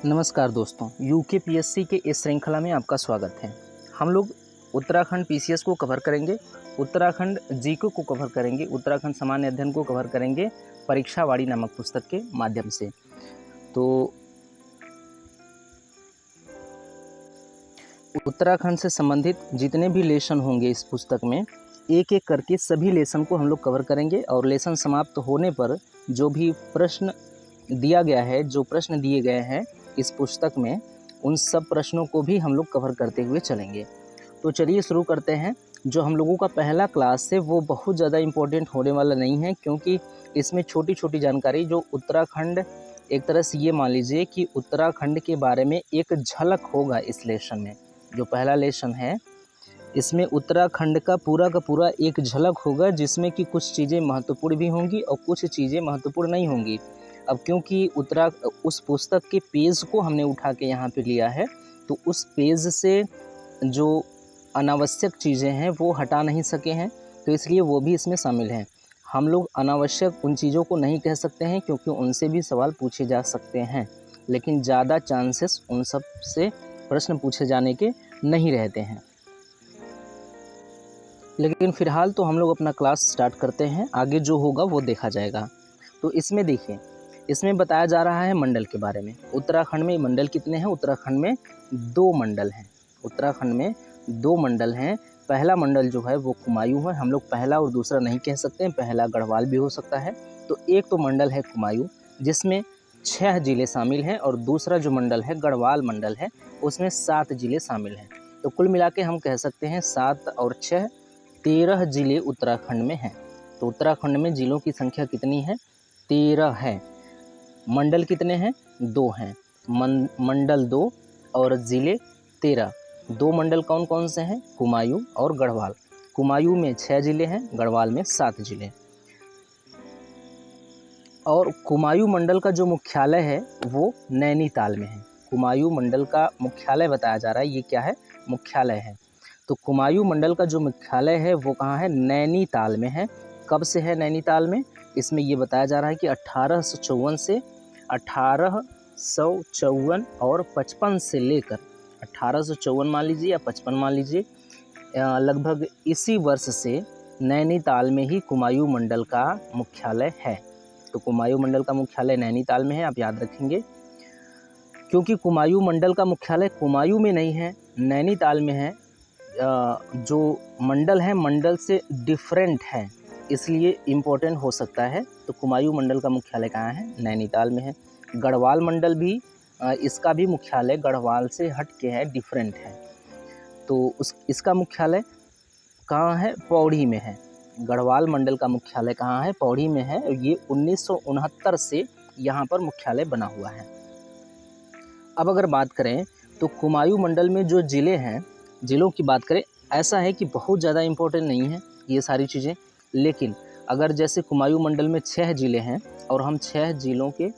नमस्कार दोस्तों, यूकेपीएससी के इस श्रृंखला में आपका स्वागत है। हम लोग उत्तराखंड पीसीएस को कवर करेंगे, उत्तराखंड जीके को कवर करेंगे, उत्तराखंड सामान्य अध्ययन को कवर करेंगे परीक्षावाड़ी नामक पुस्तक के माध्यम से। तो उत्तराखंड से संबंधित जितने भी लेसन होंगे इस पुस्तक में, एक एक करके सभी लेसन को हम लोग कवर करेंगे और लेसन समाप्त होने पर जो भी प्रश्न दिया गया है, जो प्रश्न दिए गए हैं इस पुस्तक में, उन सब प्रश्नों को भी हम लोग कवर करते हुए चलेंगे। तो चलिए शुरू करते हैं। जो हम लोगों का पहला क्लास है वो बहुत ज़्यादा इम्पोर्टेंट होने वाला नहीं है, क्योंकि इसमें छोटी छोटी जानकारी जो उत्तराखंड, एक तरह से ये मान लीजिए कि उत्तराखंड के बारे में एक झलक होगा इस लेसन में। जो पहला लेसन है इसमें उत्तराखंड का पूरा एक झलक होगा, जिसमें कि कुछ चीज़ें महत्वपूर्ण भी होंगी और कुछ चीज़ें महत्वपूर्ण नहीं होंगी। अब क्योंकि उस पुस्तक के पेज को हमने उठा के यहाँ पे लिया है, तो उस पेज से जो अनावश्यक चीज़ें हैं वो हटा नहीं सके हैं, तो इसलिए वो भी इसमें शामिल हैं। हम लोग अनावश्यक उन चीज़ों को नहीं कह सकते हैं, क्योंकि उनसे भी सवाल पूछे जा सकते हैं, लेकिन ज़्यादा चांसेस उन सब से प्रश्न पूछे जाने के नहीं रहते हैं। लेकिन फ़िलहाल तो हम लोग अपना क्लास स्टार्ट करते हैं, आगे जो होगा वो देखा जाएगा। तो इसमें देखिए, इसमें बताया जा रहा है मंडल के बारे में। उत्तराखंड में मंडल कितने हैं? उत्तराखंड में 2 मंडल हैं। उत्तराखंड में 2 मंडल हैं। पहला मंडल जो है वो कुमायूं है। हम लोग पहला और दूसरा नहीं कह सकते हैं, पहला गढ़वाल भी हो सकता है। तो एक तो मंडल है कुमायूं, जिसमें 6 जिले शामिल हैं, और दूसरा जो मंडल है गढ़वाल मंडल है, उसमें 7 जिले शामिल हैं। तो कुल मिला के हम कह सकते हैं 7 और 6 13 जिले उत्तराखंड में हैं। तो उत्तराखंड में जिलों की संख्या कितनी है? 13 है। मंडल कितने हैं? 2 हैं। मंडल 2 और ज़िले 13। 2 मंडल कौन कौन से हैं? कुमायूं और गढ़वाल। कुमायूं में 6 जिले हैं, गढ़वाल में 7 जिले। और कुमायूं मंडल का जो मुख्यालय है वो नैनीताल में है। कुमायूं मंडल का मुख्यालय बताया जा रहा है, ये क्या है? मुख्यालय है। तो कुमायूं मंडल का जो मुख्यालय है वो कहाँ है? नैनीताल में है। कब से है नैनीताल में? इसमें ये बताया जा रहा है कि 1854 से 1854 और 55 से लेकर 1854 मान लीजिए या 55 मान लीजिए, लगभग इसी वर्ष से नैनीताल में ही कुमायूं मंडल का मुख्यालय है। तो कुमायूं मंडल का मुख्यालय नैनीताल में है, आप याद रखेंगे। क्योंकि कुमायूं मंडल का मुख्यालय कुमायूं में नहीं है, नैनीताल में है, जो मंडल है मंडल से डिफरेंट है, इसलिए इम्पोर्टेंट हो सकता है। तो कुमायूं मंडल का मुख्यालय कहाँ है? नैनीताल में है। गढ़वाल मंडल भी, इसका भी मुख्यालय गढ़वाल से हट के है, डिफरेंट है। तो इसका मुख्यालय कहाँ है? पौड़ी में है। गढ़वाल मंडल का मुख्यालय कहाँ है? पौड़ी में है। ये 1969 से यहाँ पर मुख्यालय बना हुआ है। अब अगर बात करें तो कुमायूं मंडल में जो ज़िले हैं, ज़िलों की बात करें, ऐसा है कि बहुत ज़्यादा इम्पोर्टेंट नहीं है ये सारी चीज़ें, लेकिन अगर जैसे कुमायूं मंडल में 6 ज़िले हैं और हम 6 ज़िलों के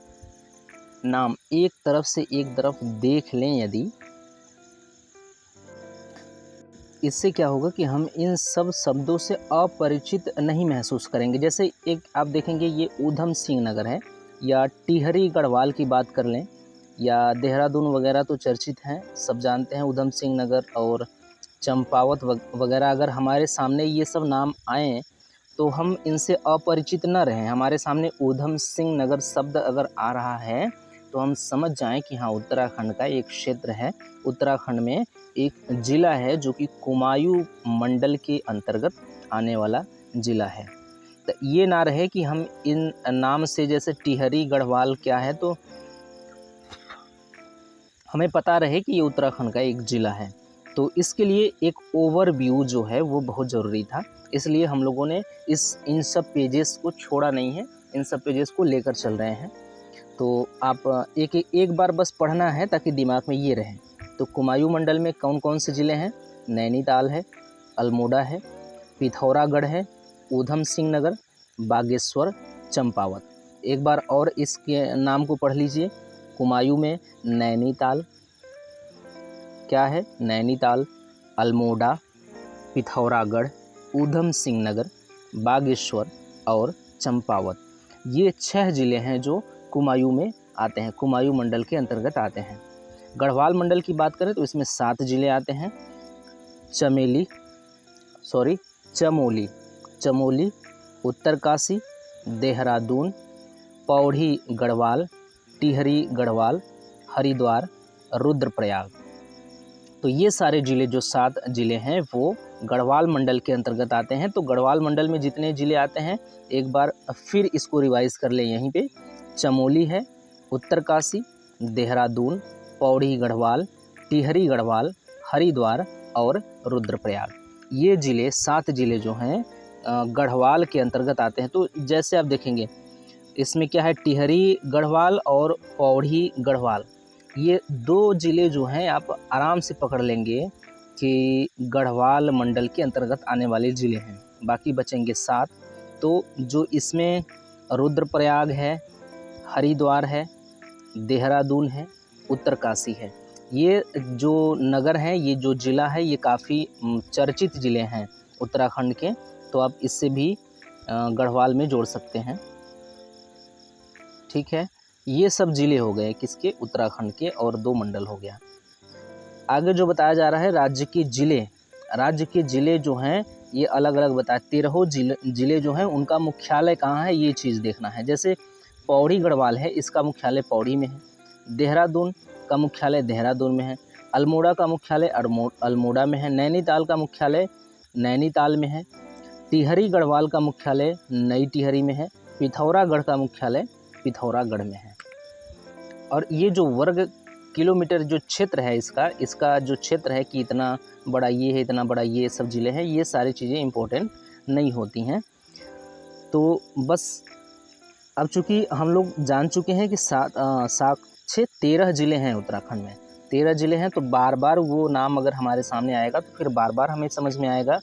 नाम एक तरफ से एक तरफ देख लें यदि, इससे क्या होगा कि हम इन सब शब्दों से अपरिचित नहीं महसूस करेंगे। जैसे एक आप देखेंगे, ये ऊधम सिंह नगर है, या टिहरी गढ़वाल की बात कर लें, या देहरादून वगैरह तो चर्चित हैं, सब जानते हैं। ऊधम सिंह नगर और चंपावत वगैरह अगर हमारे सामने ये सब नाम आएँ तो हम इनसे अपरिचित न रहें। हमारे सामने ऊधम सिंह नगर शब्द अगर आ रहा है तो हम समझ जाएं कि हाँ, उत्तराखंड का एक क्षेत्र है, उत्तराखंड में एक ज़िला है जो कि कुमायूं मंडल के अंतर्गत आने वाला ज़िला है। तो ये ना रहे कि हम इन नाम से, जैसे टिहरी गढ़वाल क्या है, तो हमें पता रहे कि ये उत्तराखंड का एक ज़िला है। तो इसके लिए एक ओवरव्यू जो है वो बहुत ज़रूरी था, इसलिए हम लोगों ने इन सब पेजेस को छोड़ा नहीं है, इन सब पेजेस को लेकर चल रहे हैं। तो आप एक बार बस पढ़ना है ताकि दिमाग में ये रहे। तो कुमायूं मंडल में कौन कौन से ज़िले हैं? नैनीताल है, अल्मोड़ा है, पिथौरागढ़ है, ऊधम सिंह नगर, बागेश्वर, चंपावत। एक बार और इसके नाम को पढ़ लीजिए। कुमायूं में नैनीताल, क्या है? नैनीताल, अल्मोड़ा, पिथौरागढ़, ऊधम सिंह नगर, बागेश्वर और चंपावत। ये 6 ज़िले हैं जो कुमायूं में आते हैं, कुमायूं मंडल के अंतर्गत आते हैं। गढ़वाल मंडल की बात करें तो इसमें 7 जिले आते हैं। चमोली, उत्तरकाशी, देहरादून, पौड़ी गढ़वाल, टिहरी गढ़वाल, हरिद्वार, रुद्रप्रयाग। तो ये सारे ज़िले जो 7 ज़िले हैं वो गढ़वाल मंडल के अंतर्गत आते हैं। तो गढ़वाल मंडल में जितने ज़िले आते हैं एक बार फिर इसको रिवाइज़ कर लें। यहीं पे चमोली है, उत्तरकाशी, देहरादून, पौड़ी गढ़वाल, टिहरी गढ़वाल, हरिद्वार और रुद्रप्रयाग। ये ज़िले 7 ज़िले जो हैं गढ़वाल के अंतर्गत आते हैं। तो जैसे आप देखेंगे इसमें क्या है, टिहरी गढ़वाल और पौड़ी गढ़वाल, ये 2 ज़िले जो हैं आप आराम से पकड़ लेंगे कि गढ़वाल मंडल के अंतर्गत आने वाले ज़िले हैं। बाकी बचेंगे 7। तो जो इसमें रुद्रप्रयाग है, हरिद्वार है, देहरादून है, उत्तरकाशी है, ये जो नगर हैं, ये जो ज़िला है, ये काफ़ी चर्चित ज़िले हैं उत्तराखंड के। तो आप इससे भी गढ़वाल में जोड़ सकते हैं। ठीक है, ये सब ज़िले हो गए किसके, उत्तराखंड के, और 2 मंडल हो गया। आगे जो बताया जा रहा है राज्य के ज़िले जो हैं ये अलग अलग बताए। 13 ज़िले जो हैं उनका मुख्यालय कहाँ है, ये चीज़ देखना है। जैसे पौड़ी गढ़वाल है, इसका मुख्यालय पौड़ी में है। देहरादून का मुख्यालय देहरादून में है। अल्मोड़ा का मुख्यालय अल्मोड़ा में है। नैनीताल का मुख्यालय नैनीताल में है। टिहरी गढ़वाल का मुख्यालय नई टिहरी में है। पिथौरागढ़ का मुख्यालय पिथौरागढ़ में है। और ये जो वर्ग किलोमीटर जो क्षेत्र है इसका जो क्षेत्र है कि इतना बड़ा ये है, इतना बड़ा ये सब ज़िले हैं, ये सारी चीज़ें इम्पोर्टेंट नहीं होती हैं। तो बस अब चूँकि हम लोग जान चुके हैं कि 13 ज़िले हैं उत्तराखंड में, 13 ज़िले हैं। तो बार बार वो नाम अगर हमारे सामने आएगा तो फिर बार बार हमें समझ में आएगा,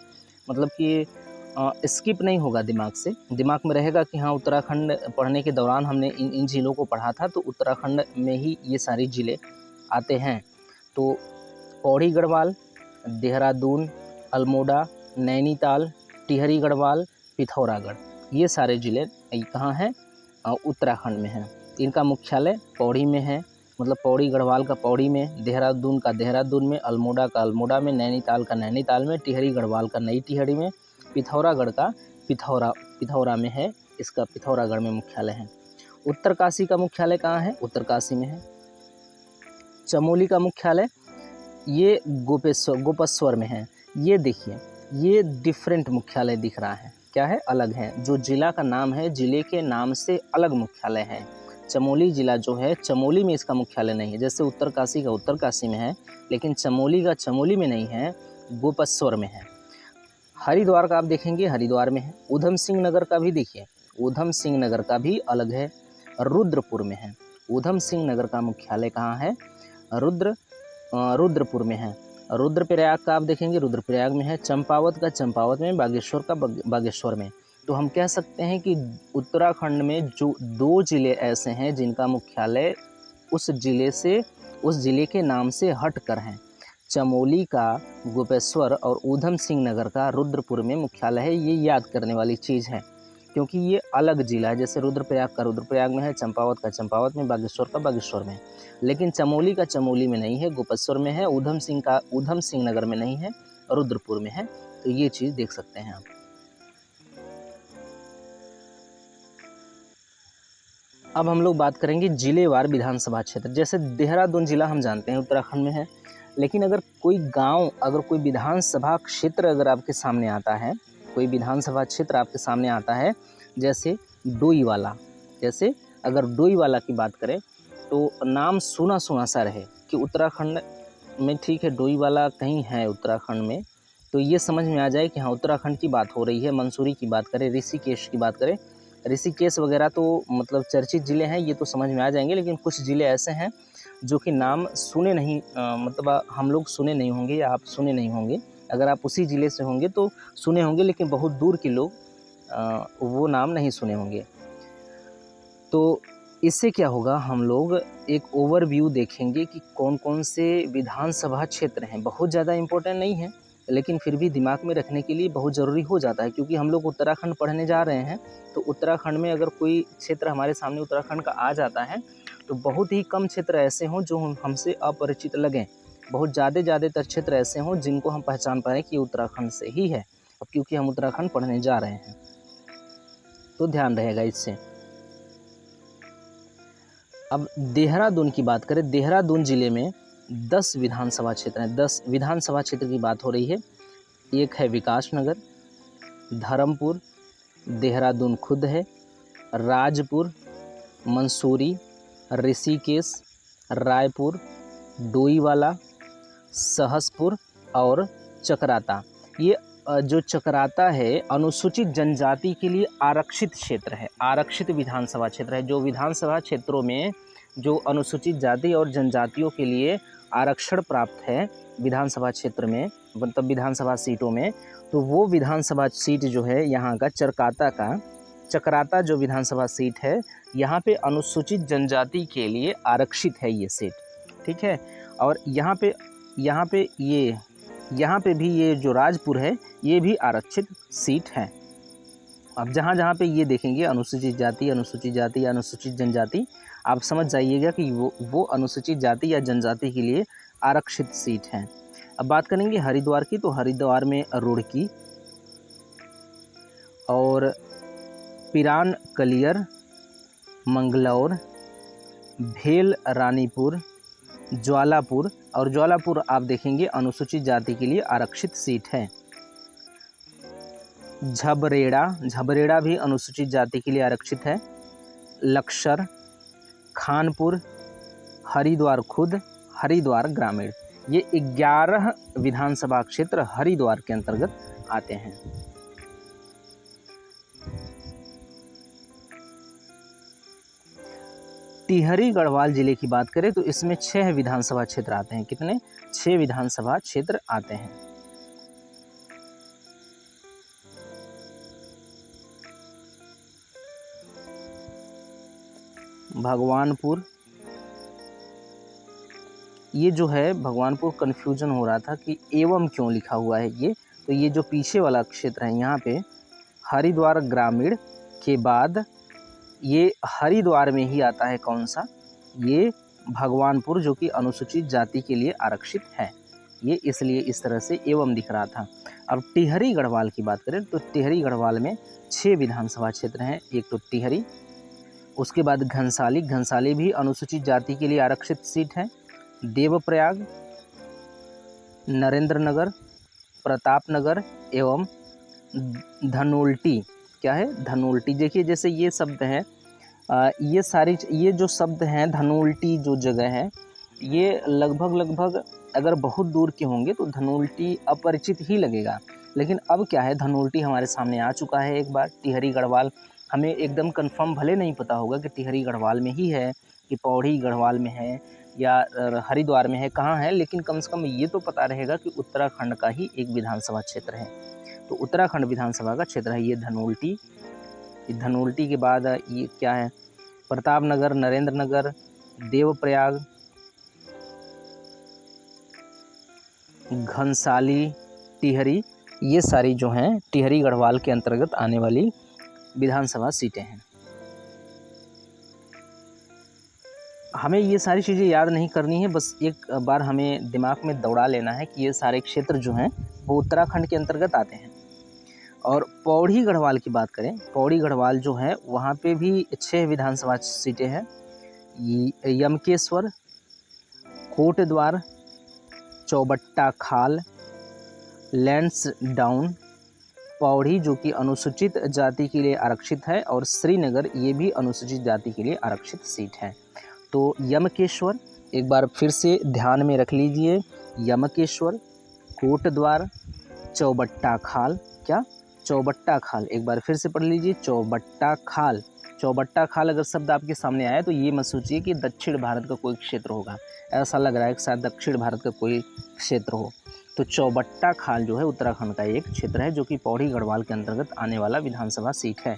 मतलब कि स्किप नहीं होगा दिमाग से, दिमाग में रहेगा कि हाँ उत्तराखंड पढ़ने के दौरान हमने इन ज़िलों को पढ़ा था, तो उत्तराखंड में ही ये सारी ज़िले आते हैं। तो पौड़ी गढ़वाल, देहरादून, अल्मोड़ा, नैनीताल, टिहरी गढ़वाल, पिथौरागढ़, ये सारे ज़िले कहाँ हैं, उत्तराखंड में हैं। इनका मुख्यालय पौड़ी में है, मतलब पौड़ी गढ़वाल का पौड़ी में, देहरादून का देहरादून में, अल्मोड़ा का अल्मोड़ा में, नैनीताल का नैनीताल में, टिहरी गढ़वाल का नई टिहरी में, पिथौरागढ़ का पिथौरा में है, इसका पिथौरागढ़ में मुख्यालय है। उत्तरकाशी का मुख्यालय कहाँ है, उत्तरकाशी में है। चमोली का मुख्यालय ये गोपेश्वर में है। ये देखिए, ये डिफरेंट मुख्यालय दिख रहा है, क्या है, अलग है। जो जिला का नाम है, जिले के नाम से अलग मुख्यालय है। चमोली जिला जो है, चमोली में इसका मुख्यालय नहीं है। जैसे उत्तरकाशी का उत्तरकाशी में है, लेकिन चमोली का चमोली में नहीं है, गोपेश्वर में है। हरिद्वार का आप देखेंगे, हरिद्वार में है। ऊधम सिंह नगर का भी देखिए, ऊधम सिंह नगर का भी अलग है, रुद्रपुर में है। ऊधम सिंह नगर का मुख्यालय कहाँ है, रुद्रपुर में है। रुद्रप्रयाग का आप देखेंगे, रुद्रप्रयाग में है। चंपावत का चंपावत में, बागेश्वर का बागेश्वर में। तो हम कह सकते हैं कि उत्तराखंड में जो 2 ज़िले ऐसे हैं जिनका मुख्यालय उस ज़िले के नाम से हट कर हैं। चमोली का गोपेश्वर और ऊधम सिंह नगर का रुद्रपुर में मुख्यालय है। ये याद करने वाली चीज़ है, क्योंकि ये अलग ज़िला है। जैसे रुद्रप्रयाग का रुद्रप्रयाग में है, चंपावत का चंपावत में, बागेश्वर का बागेश्वर में। लेकिन चमोली का चमोली में नहीं है, गोपेश्वर में है। ऊधम सिंह का ऊधम सिंह नगर में नहीं है, रुद्रपुर में है। तो ये चीज़ देख सकते हैं आप। अब हम लोग बात करेंगे जिलेवार विधानसभा क्षेत्र। जैसे देहरादून जिला हम जानते हैं उत्तराखंड में है, लेकिन अगर कोई गांव, अगर कोई विधानसभा क्षेत्र अगर आपके सामने आता है, कोई विधानसभा क्षेत्र आपके सामने आता है, जैसे डोईवाला, जैसे अगर डोईवाला की बात करें तो नाम सुना सुना सा रहे कि उत्तराखंड में, ठीक है, डोईवाला कहीं है उत्तराखंड में, तो ये समझ में आ जाए कि हाँ उत्तराखंड की बात हो रही है। मंसूरी की बात करें, ऋषिकेश की बात करें, ऋषिकेश वगैरह तो मतलब चर्चित ज़िले हैं, ये तो समझ में आ जाएंगे। लेकिन कुछ ज़िले ऐसे हैं जो कि नाम सुने नहीं, मतलब हम लोग सुने नहीं होंगे या आप सुने नहीं होंगे। अगर आप उसी ज़िले से होंगे तो सुने होंगे, लेकिन बहुत दूर के लोग वो नाम नहीं सुने होंगे। तो इससे क्या होगा, हम लोग एक ओवरव्यू देखेंगे कि कौन कौन से विधानसभा क्षेत्र हैं। बहुत ज़्यादा इम्पोर्टेंट नहीं है, लेकिन फिर भी दिमाग में रखने के लिए बहुत ज़रूरी हो जाता है, क्योंकि हम लोग उत्तराखंड पढ़ने जा रहे हैं। तो उत्तराखंड में अगर कोई क्षेत्र हमारे सामने उत्तराखंड का आ जाता है तो बहुत ही कम क्षेत्र ऐसे हों जो हमसे अपरिचित लगें, बहुत ज़्यादातर क्षेत्र ऐसे हों जिनको हम पहचान पाएँ कि उत्तराखंड से ही है, अब क्योंकि हम उत्तराखंड पढ़ने जा रहे हैं तो ध्यान रहेगा इससे। अब देहरादून की बात करें, देहरादून ज़िले में 10 विधानसभा क्षेत्र हैं। 10 विधानसभा क्षेत्र की बात हो रही है। एक है विकास नगर, धर्मपुर, देहरादून खुद है, राजपुर, मंसूरी, ऋषिकेश, रायपुर, डोईवाला, सहसपुर और चकराता। ये जो चकराता है अनुसूचित जनजाति के लिए आरक्षित क्षेत्र है, आरक्षित विधानसभा क्षेत्र है। जो विधानसभा क्षेत्रों में जो अनुसूचित जाति और जनजातियों के लिए आरक्षण प्राप्त है विधानसभा क्षेत्र में, मतलब विधानसभा सीटों में, तो वो विधानसभा सीट जो है यहाँ का चकराता जो विधानसभा सीट है, यहाँ पे अनुसूचित जनजाति के लिए आरक्षित है ये सीट, ठीक है। और यहाँ पे भी ये जो राजपुर है ये भी आरक्षित सीट है। अब जहाँ पे ये देखेंगे अनुसूचित जाति, अनुसूचित जनजाति, आप समझ जाइएगा कि वो अनुसूचित जाति या जनजाति के लिए आरक्षित सीट है। अब बात करेंगे हरिद्वार की, तो हरिद्वार में रुड़की और पिरान कलियर, मंगलौर, भेल रानीपुर, ज्वालापुर, और ज्वालापुर आप देखेंगे अनुसूचित जाति के लिए आरक्षित सीट है। झबरेड़ा भी अनुसूचित जाति के लिए आरक्षित है। लक्सर, खानपुर, हरिद्वार खुद, हरिद्वार ग्रामीण, ये 11 विधानसभा क्षेत्र हरिद्वार के अंतर्गत आते हैं। टिहरी गढ़वाल जिले की बात करें तो इसमें 6 विधानसभा क्षेत्र आते हैं। कितने? 6 विधानसभा क्षेत्र आते हैं। भगवानपुर, ये जो है भगवानपुर कन्फ्यूजन हो रहा था कि एवं क्यों लिखा हुआ है ये, तो ये जो पीछे वाला क्षेत्र है यहाँ पे हरिद्वार ग्रामीण के बाद ये हरिद्वार में ही आता है। कौन सा? ये भगवानपुर, जो कि अनुसूचित जाति के लिए आरक्षित है, ये इसलिए इस तरह से एवं दिख रहा था। अब टिहरी गढ़वाल की बात करें तो टिहरी गढ़वाल में 6 विधानसभा क्षेत्र हैं। एक तो टिहरी, उसके बाद घनसाली भी अनुसूचित जाति के लिए आरक्षित सीट है। देवप्रयाग, नरेंद्र नगर, प्रतापनगर एवं धनोल्टी। क्या है? धनोल्टी। देखिए जैसे ये शब्द हैं, ये जो शब्द हैं धनोल्टी जो जगह है, ये लगभग अगर बहुत दूर के होंगे तो धनोल्टी अपरिचित ही लगेगा, लेकिन अब क्या है, धनोल्टी हमारे सामने आ चुका है एक बार। टिहरी गढ़वाल हमें एकदम कंफर्म भले नहीं पता होगा कि टिहरी गढ़वाल में ही है कि पौड़ी गढ़वाल में है या हरिद्वार में है, कहाँ है, लेकिन कम से कम ये तो पता रहेगा कि उत्तराखंड का ही एक विधानसभा क्षेत्र है। तो उत्तराखंड विधानसभा का क्षेत्र है ये धनोल्टी। धनोल्टी के बाद ये क्या है? प्रतापनगर, नरेंद्र नगर, देवप्रयाग, घनसाली, टिहरी, ये सारी जो हैं टिहरी गढ़वाल के अंतर्गत आने वाली विधानसभा सीटें हैं। हमें ये सारी चीज़ें याद नहीं करनी है, बस एक बार हमें दिमाग में दौड़ा लेना है कि ये सारे क्षेत्र जो हैं वो उत्तराखंड के अंतर्गत आते हैं। और पौड़ी गढ़वाल की बात करें, पौड़ी गढ़वाल जो है वहाँ पे भी 6 विधानसभा सीटें हैं। यमकेश्वर, कोटद्वार, चौबट्टा खाल, लैंसडाउन, पौड़ी जो कि अनुसूचित जाति के लिए आरक्षित है, और श्रीनगर ये भी अनुसूचित जाति के लिए आरक्षित सीट है। तो यमकेश्वर एक बार फिर से ध्यान में रख लीजिए, यमकेश्वर, कोटद्वार, चौबट्टा खाल, क्या? चौबट्टा खाल, एक बार फिर से पढ़ लीजिए, चौबट्टा खाल। चौबट्टा खाल अगर शब्द आपके सामने आया तो ये मत सोचिए कि दक्षिण भारत का कोई क्षेत्र होगा, ऐसा लग रहा है कि शायद दक्षिण भारत का कोई क्षेत्र हो। तो चौबट्टा खाल जो है उत्तराखंड का एक क्षेत्र है जो कि पौड़ी गढ़वाल के अंतर्गत आने वाला विधानसभा सीट है।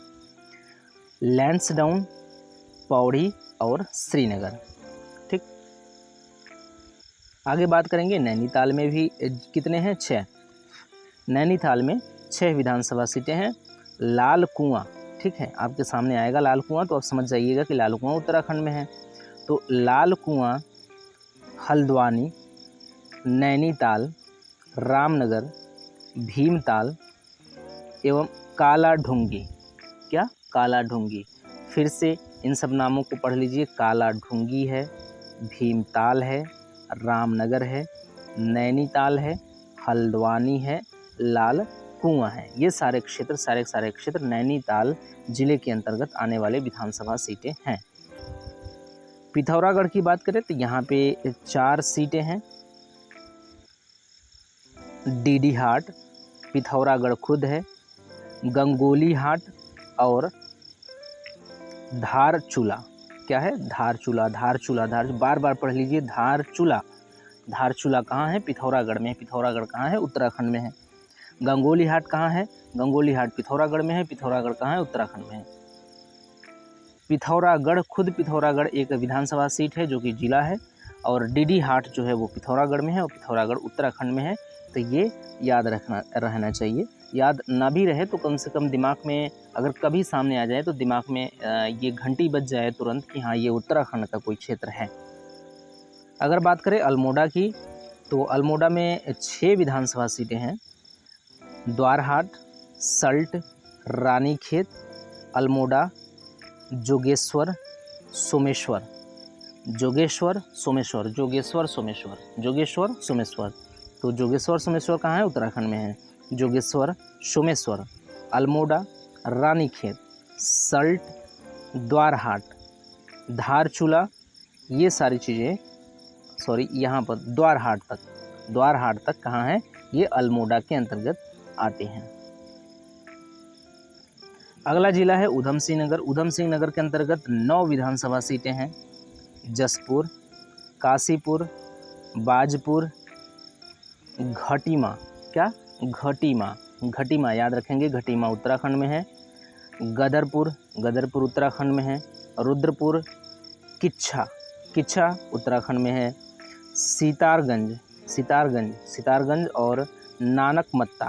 लैंसडाउन, पौड़ी और श्रीनगर। ठीक, आगे बात करेंगे नैनीताल में भी कितने हैं? 6। नैनीताल में 6 विधानसभा सीटें हैं। लाल कुआं, ठीक है, आपके सामने आएगा लाल कुआं, तो आप समझ जाइएगा कि लाल कुआं उत्तराखंड में है। तो लाल कुआं, हल्द्वानी, नैनीताल, रामनगर, भीमताल एवं कालाढूंगी। क्या? कालाढूंगी। फिर से इन सब नामों को पढ़ लीजिए। कालाढूंगी है, भीमताल है, रामनगर है, नैनीताल है, हल्द्वानी है, लाल कुआं है। ये सारे क्षेत्र नैनीताल जिले के अंतर्गत आने वाले विधानसभा सीटें हैं। पिथौरागढ़ की बात करें तो यहाँ पे 4 सीटें हैं। डीडी हाट, पिथौरागढ़ खुद है, गंगोली हाट और धारचूला। क्या है? धारचूला। बार बार पढ़ लीजिए। धारचूला कहाँ है? पिथौरागढ़ में है। पिथौरागढ़ कहाँ है? उत्तराखंड में है। गंगोली हाट कहाँ है? गंगोली हाट पिथौरागढ़ में है। पिथौरागढ़ कहाँ है? उत्तराखंड में है। पिथौरागढ़ खुद पिथौरागढ़ एक विधानसभा सीट है जो कि जिला है, और डीडी हाट जो है वो पिथौरागढ़ में है और पिथौरागढ़ उत्तराखंड में है। तो ये याद रहना चाहिए। याद ना भी रहे तो कम से कम दिमाग में अगर कभी सामने आ जाए तो दिमाग में ये घंटी बज जाए तुरंत कि हाँ ये उत्तराखंड का कोई क्षेत्र है। अगर बात करें अल्मोड़ा की तो अल्मोड़ा में 6 विधानसभा सीटें हैं। द्वारहाट, सल्ट, रानीखेत, अल्मोड़ा, जोगेश्वर, सोमेश्वर। तो जोगेश्वर सोमेश्वर कहाँ है? उत्तराखंड में है। जोगेश्वर, सोमेश्वर, अल्मोड़ा, रानीखेत, सल्ट, द्वारहाट, धारचूला, ये सारी चीज़ें यहाँ पर द्वारहाट तक कहाँ है? ये अल्मोड़ा के अंतर्गत आते हैं। अगला जिला है ऊधम सिंह नगर के अंतर्गत 9 विधानसभा सीटें हैं। जसपुर, काशीपुर, बाजपुर, घटीमा। क्या? घटीमा याद रखेंगे। घटीमा उत्तराखंड में है। गदरपुर उत्तराखंड में है। रुद्रपुर, किच्छा उत्तराखंड में है। सीतारगंज और नानकमत्ता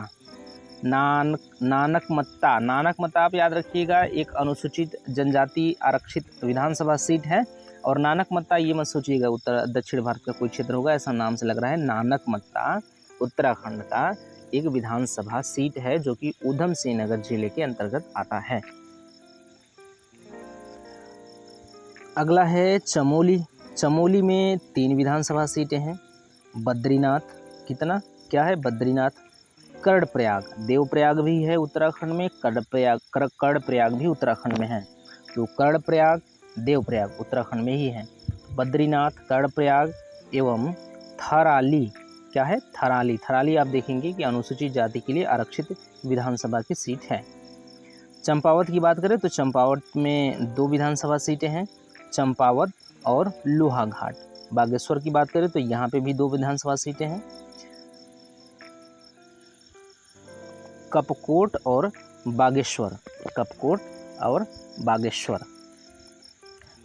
आप याद रखिएगा, एक अनुसूचित जनजाति आरक्षित विधानसभा सीट है। और नानकमत्ता ये मत सोचिएगा दक्षिण भारत का कोई क्षेत्र होगा, ऐसा नाम से लग रहा है। नानकमत्ता उत्तराखंड का एक विधानसभा सीट है जो कि ऊधम सिंह नगर जिले के अंतर्गत आता है। अगला है चमोली में 3 विधानसभा सीटें हैं। बद्रीनाथ, क्या है? बद्रीनाथ, कर्णप्रयाग, देवप्रयाग भी है उत्तराखंड में, कर्णप्रयाग भी उत्तराखंड में है। तो कर्णप्रयाग, देवप्रयाग उत्तराखंड में ही है। बद्रीनाथ, कर्णप्रयाग एवं थराली। क्या है? थराली आप देखेंगे कि अनुसूचित जाति के लिए आरक्षित विधानसभा की सीट है। चंपावत की बात करें तो चंपावत में 2 विधानसभा सीटें हैं। चंपावत और लोहाघाट। बागेश्वर की बात करें तो यहाँ पे भी 2 विधानसभा सीटें हैं। कपकोट और बागेश्वर।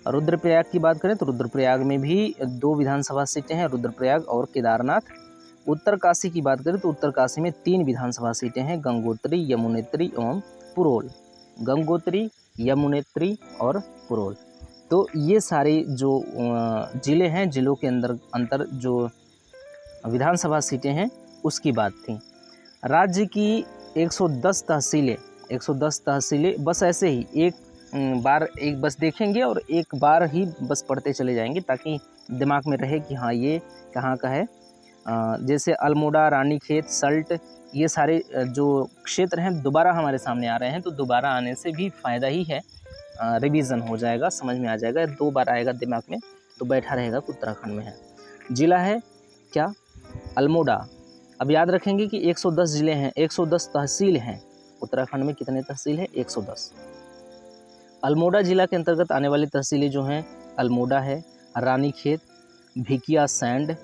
रुद्रप्रयाग की बात करें तो रुद्रप्रयाग में भी 2 विधानसभा सीटें हैं। रुद्रप्रयाग और केदारनाथ। उत्तरकाशी की बात करें तो उत्तरकाशी में 3 विधानसभा सीटें हैं। गंगोत्री, यमुनेत्री और पुरोल। तो ये सारे जो जिले हैं, जिलों के अंतर जो विधानसभा सीटें हैं उसकी बात थी। राज्य की 110 तहसीलें बस ऐसे ही एक बस देखेंगे और एक बार ही बस पढ़ते चले जाएंगे ताकि दिमाग में रहे कि हाँ ये कहाँ का है। जैसे अल्मोड़ा, रानीखेत, सल्ट, ये सारे जो क्षेत्र हैं दोबारा हमारे सामने आ रहे हैं, तो दोबारा आने से भी फ़ायदा ही है। रिवीजन हो जाएगा, समझ में आ जाएगा। 2 बार आएगा दिमाग में तो बैठा रहेगा कि उत्तराखंड में है। जिला है क्या? अल्मोड़ा। अब याद रखेंगे कि 110 जिले हैं, 110 तहसील हैं। उत्तराखंड में कितने तहसील हैं? 110। अल्मोड़ा जिला के अंतर्गत आने वाली तहसीलें जो हैं, अल्मोड़ा है, रानीखेत, भिकियासैंड।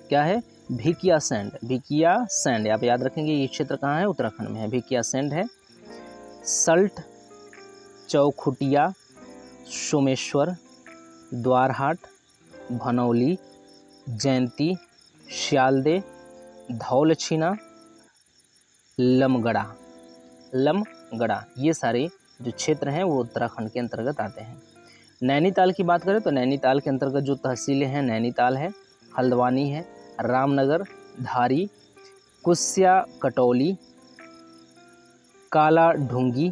क्या है? भिकियासैंड आप याद रखेंगे। ये क्षेत्र कहाँ है? उत्तराखंड में है। भिकियासैंड है। सल्ट, चौखुटिया, सोमेश्वर, द्वारहाट, भनौली, जयंती, श्यालदे, धौलछीना, लमगड़ा, ये सारे जो क्षेत्र हैं वो उत्तराखंड के अंतर्गत आते हैं। नैनीताल की बात करें तो नैनीताल के अंतर्गत जो तहसीलें हैं, नैनीताल है, हल्द्वानी है, रामनगर, धारी, कुस्या कटौली, काला ढूंगी,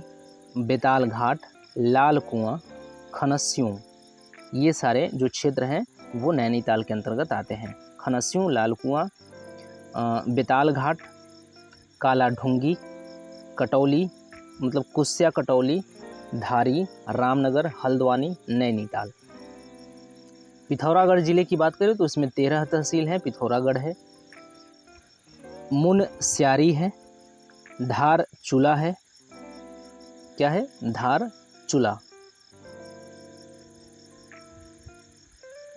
बेताल घाट, लाल कुआं, खनस्यूं, ये सारे जो क्षेत्र हैं वो नैनीताल के अंतर्गत आते हैं। खनस्यूं, लाल कुआं, बेताल घाट, काला ढूंगी, कटौली मतलब कुस्या कटौली, धारी, रामनगर, हल्द्वानी, नैनीताल। पिथौरागढ़ जिले की बात करें तो इसमें 13 तहसील हैं। पिथौरागढ़ है, मुनस्यारी है, धार चूला है, क्या है, धार चूला,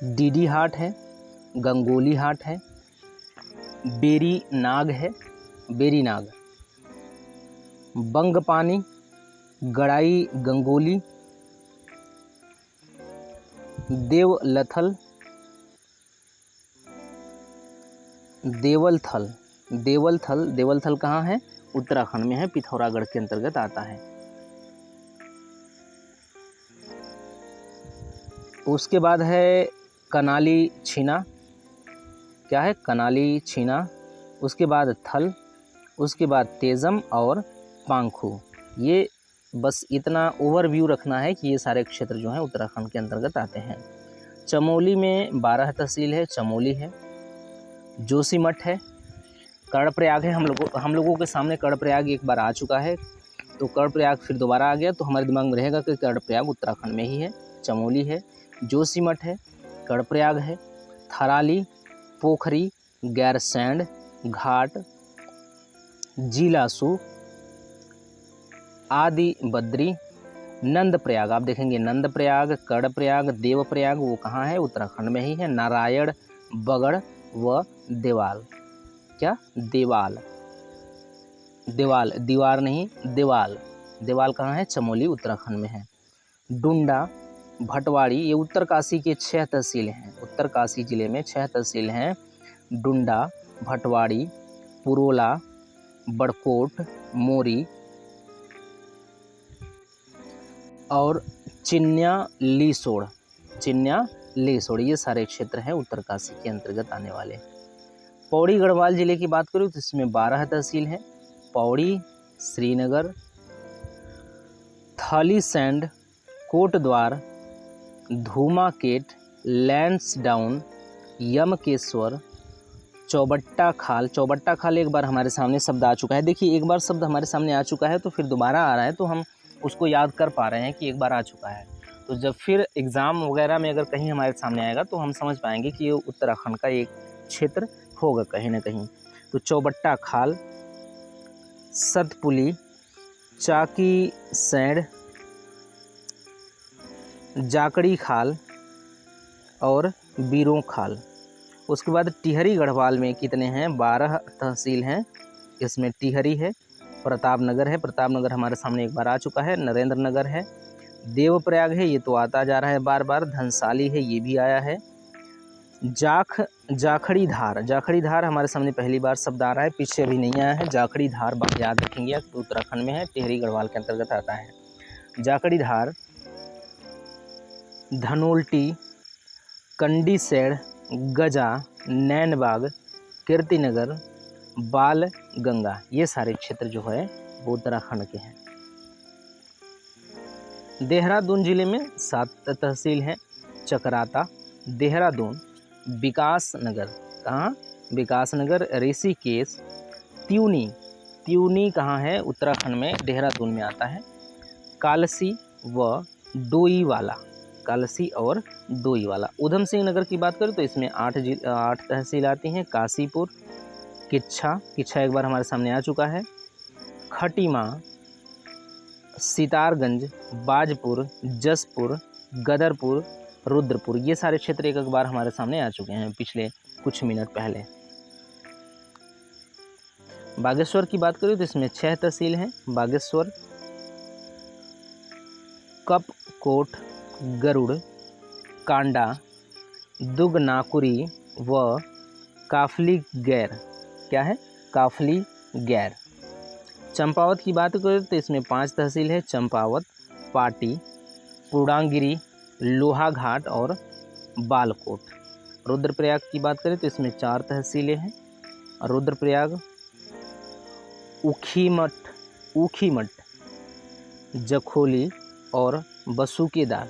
डीडी हाट है, गंगोली हाट है, बेरी नाग है, बेरी नाग, बंगपानी, गड़ाई गंगोली, देवलथल, देवलथल, देवलथल, देवलथल कहाँ है, उत्तराखंड में है, पिथौरागढ़ के अंतर्गत आता है। उसके बाद है कनाली छीना, क्या है, कनाली छीना, उसके बाद थल, उसके बाद तेजम और पांखू। ये बस इतना ओवरव्यू रखना है कि ये सारे क्षेत्र जो हैं उत्तराखंड के अंतर्गत आते हैं। चमोली में 12 तहसील है, चमोली है, जोशीमठ है, कर्णप्रयाग है। हम लोगों के सामने कर्णप्रयाग एक बार आ चुका है, तो कर्णप्रयाग फिर दोबारा आ गया तो हमारे दिमाग में रहेगा कि कर्णप्रयाग उत्तराखंड में ही है। चमोली है, जोशीमठ है, कर्णप्रयाग है, थराली, पोखरी, गैरसैंड, घाट, जीलासू, आदि बद्री, नंदप्रयाग। आप देखेंगे नंदप्रयाग, कर्णप्रयाग, देवप्रयाग वो कहाँ है, उत्तराखंड में ही है। नारायण, बगड़ व देवाल, क्या, देवाल, देवाल, दीवार नहीं, देवाल, देवाल कहाँ है, चमोली उत्तराखंड में है। डुंडा, भटवाड़ी, ये उत्तरकाशी के 6 तहसील हैं। उत्तरकाशी जिले में 6 तहसील हैं। डुंडा, भटवाड़ी, पुरोला, बड़कोट, मोरी और चिन्या लीसोड़, चिन्या लीसोड़, ये सारे क्षेत्र हैं उत्तरकाशी के अंतर्गत आने वाले। पौड़ी गढ़वाल जिले की बात करूँ तो इसमें 12 तहसील हैं। पौड़ी, श्रीनगर, थालीसैंड, कोटद्वार, धूमाकेट, लैंसडाउन, यमकेश्वर, चौबट्टा खाल। चौबट्टा खाल एक बार हमारे सामने शब्द आ चुका है। देखिए एक बार शब्द हमारे सामने आ चुका है तो फिर दोबारा आ रहा है तो हम उसको याद कर पा रहे हैं कि एक बार आ चुका है। तो जब फिर एग्ज़ाम वगैरह में अगर कहीं हमारे सामने आएगा तो हम समझ पाएंगे कि ये उत्तराखंड का एक क्षेत्र होगा कहीं ना कहीं। तो चौबट्टा खाल, सतपुली, चाकी सैंड, जाकड़ी खाल और बीरों खाल। उसके बाद टिहरी गढ़वाल में कितने हैं, 12 तहसील हैं। इसमें टिहरी है, प्रतापनगर है, प्रतापनगर हमारे सामने एक बार आ चुका है, नरेंद्र नगर है, देवप्रयाग है, ये तो आता जा रहा है बार बार, धनसाली है, ये भी आया है, जाखड़ी धार, जाखड़ी धार हमारे सामने पहली बार शब्द आ रहा है, पीछे अभी नहीं आया है। जाखड़ी धार बात याद रखेंगे, उत्तराखंड में है, टिहरी गढ़वाल के अंतर्गत आता है। जाखड़ी धार, धनोल्टी, कंडीसेड़, गजा, नैनबाग, कीर्तिनगर, बाल गंगा, ये सारे क्षेत्र जो है वो उत्तराखंड के हैं। देहरादून जिले में 7 तहसील हैं। चकराता, देहरादून, विकास नगर, कहाँ, विकास नगर, ऋषिकेश, त्यूनी, त्यूनी कहाँ है, उत्तराखंड में, देहरादून में आता है, कालसी व डोईवाला, कालसी और डोईवाला। उधम सिंह नगर की बात करें तो इसमें 8 तहसील आती हैं। काशीपुर, किच्छा, किच्छा एक बार हमारे सामने आ चुका है, खटीमा, सितारगंज, बाजपुर, जसपुर, गदरपुर, रुद्रपुर, ये सारे क्षेत्र एक बार हमारे सामने आ चुके हैं पिछले कुछ मिनट पहले। बागेश्वर की बात करें तो इसमें 6 तहसील हैं। बागेश्वर, कपकोट, गरुड़, कांडा, दुगनाकुरी व काफली गैर, क्या है, काफली गैर। चंपावत की बात करें तो इसमें 5 तहसील है। चंपावत, पाटी, पूर्णागिरी, लोहाघाट और बालकोट। रुद्रप्रयाग की बात करें तो इसमें 4 तहसीलें हैं। रुद्रप्रयाग, ऊखीमठ, जखोली और बसुकेदार।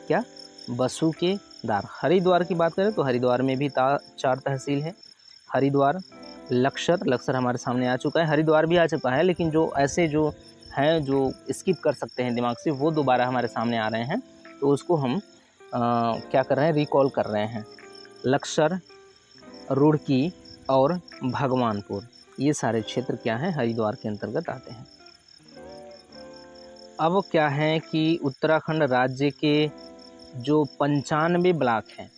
क्या? बसुकेदार। हरिद्वार की बात करें तो हरिद्वार में भी 4 तहसील है। हरिद्वार, लक्सर हमारे सामने आ चुका है, हरिद्वार भी आ चुका है, लेकिन जो ऐसे जो हैं जो स्किप कर सकते हैं दिमाग से, वो दोबारा हमारे सामने आ रहे हैं, तो उसको हम क्या कर रहे हैं, रिकॉल कर रहे हैं। लक्सर, रुड़की और भगवानपुर, ये सारे क्षेत्र क्या हैं, हरिद्वार के अंतर्गत आते हैं। अब क्या है कि उत्तराखंड राज्य के जो 95 ब्लॉक हैं,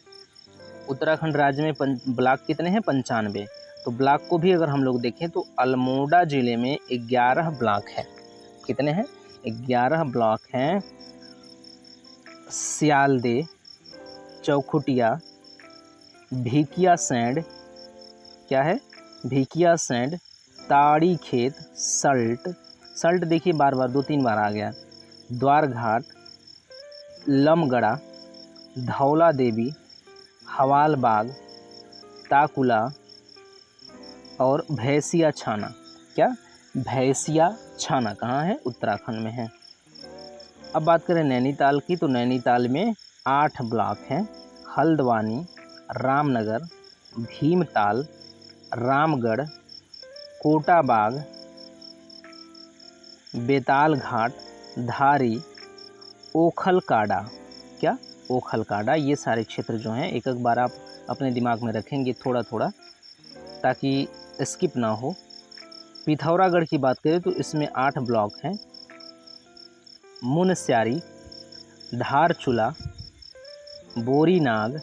उत्तराखंड राज्य में ब्लॉक कितने हैं, 95। तो ब्लॉक को भी अगर हम लोग देखें तो अल्मोड़ा जिले में 11 ब्लॉक है। कितने हैं? 11 ब्लॉक हैं। सियालदे, चौखुटिया, भिकियासैंड, क्या है, भिकियासैंड, ताड़ी खेत, सल्ट देखिए बार 2-3 बार आ गया, द्वारघाट, लमगड़ा, धौला देवी, हवालबाग, ताकुला और भैंसिया छाना। क्या? भैंसिया छाना कहाँ है? उत्तराखंड में है। अब बात करें नैनीताल की, तो नैनीताल में 8 ब्लॉक हैं। हल्द्वानी, रामनगर, भीमताल, रामगढ़, कोटाबाग, बेताल घाट, धारी, ओखलकाडा। क्या? ओखलकाडा। ये सारे क्षेत्र जो हैं एक बार आप अपने दिमाग में रखेंगे थोड़ा थोड़ा, ताकि स्किप ना हो। पिथौरागढ़ की बात करें तो इसमें 8 ब्लॉक हैं। मुनस्यारी, धारचूला, बोरीनाग,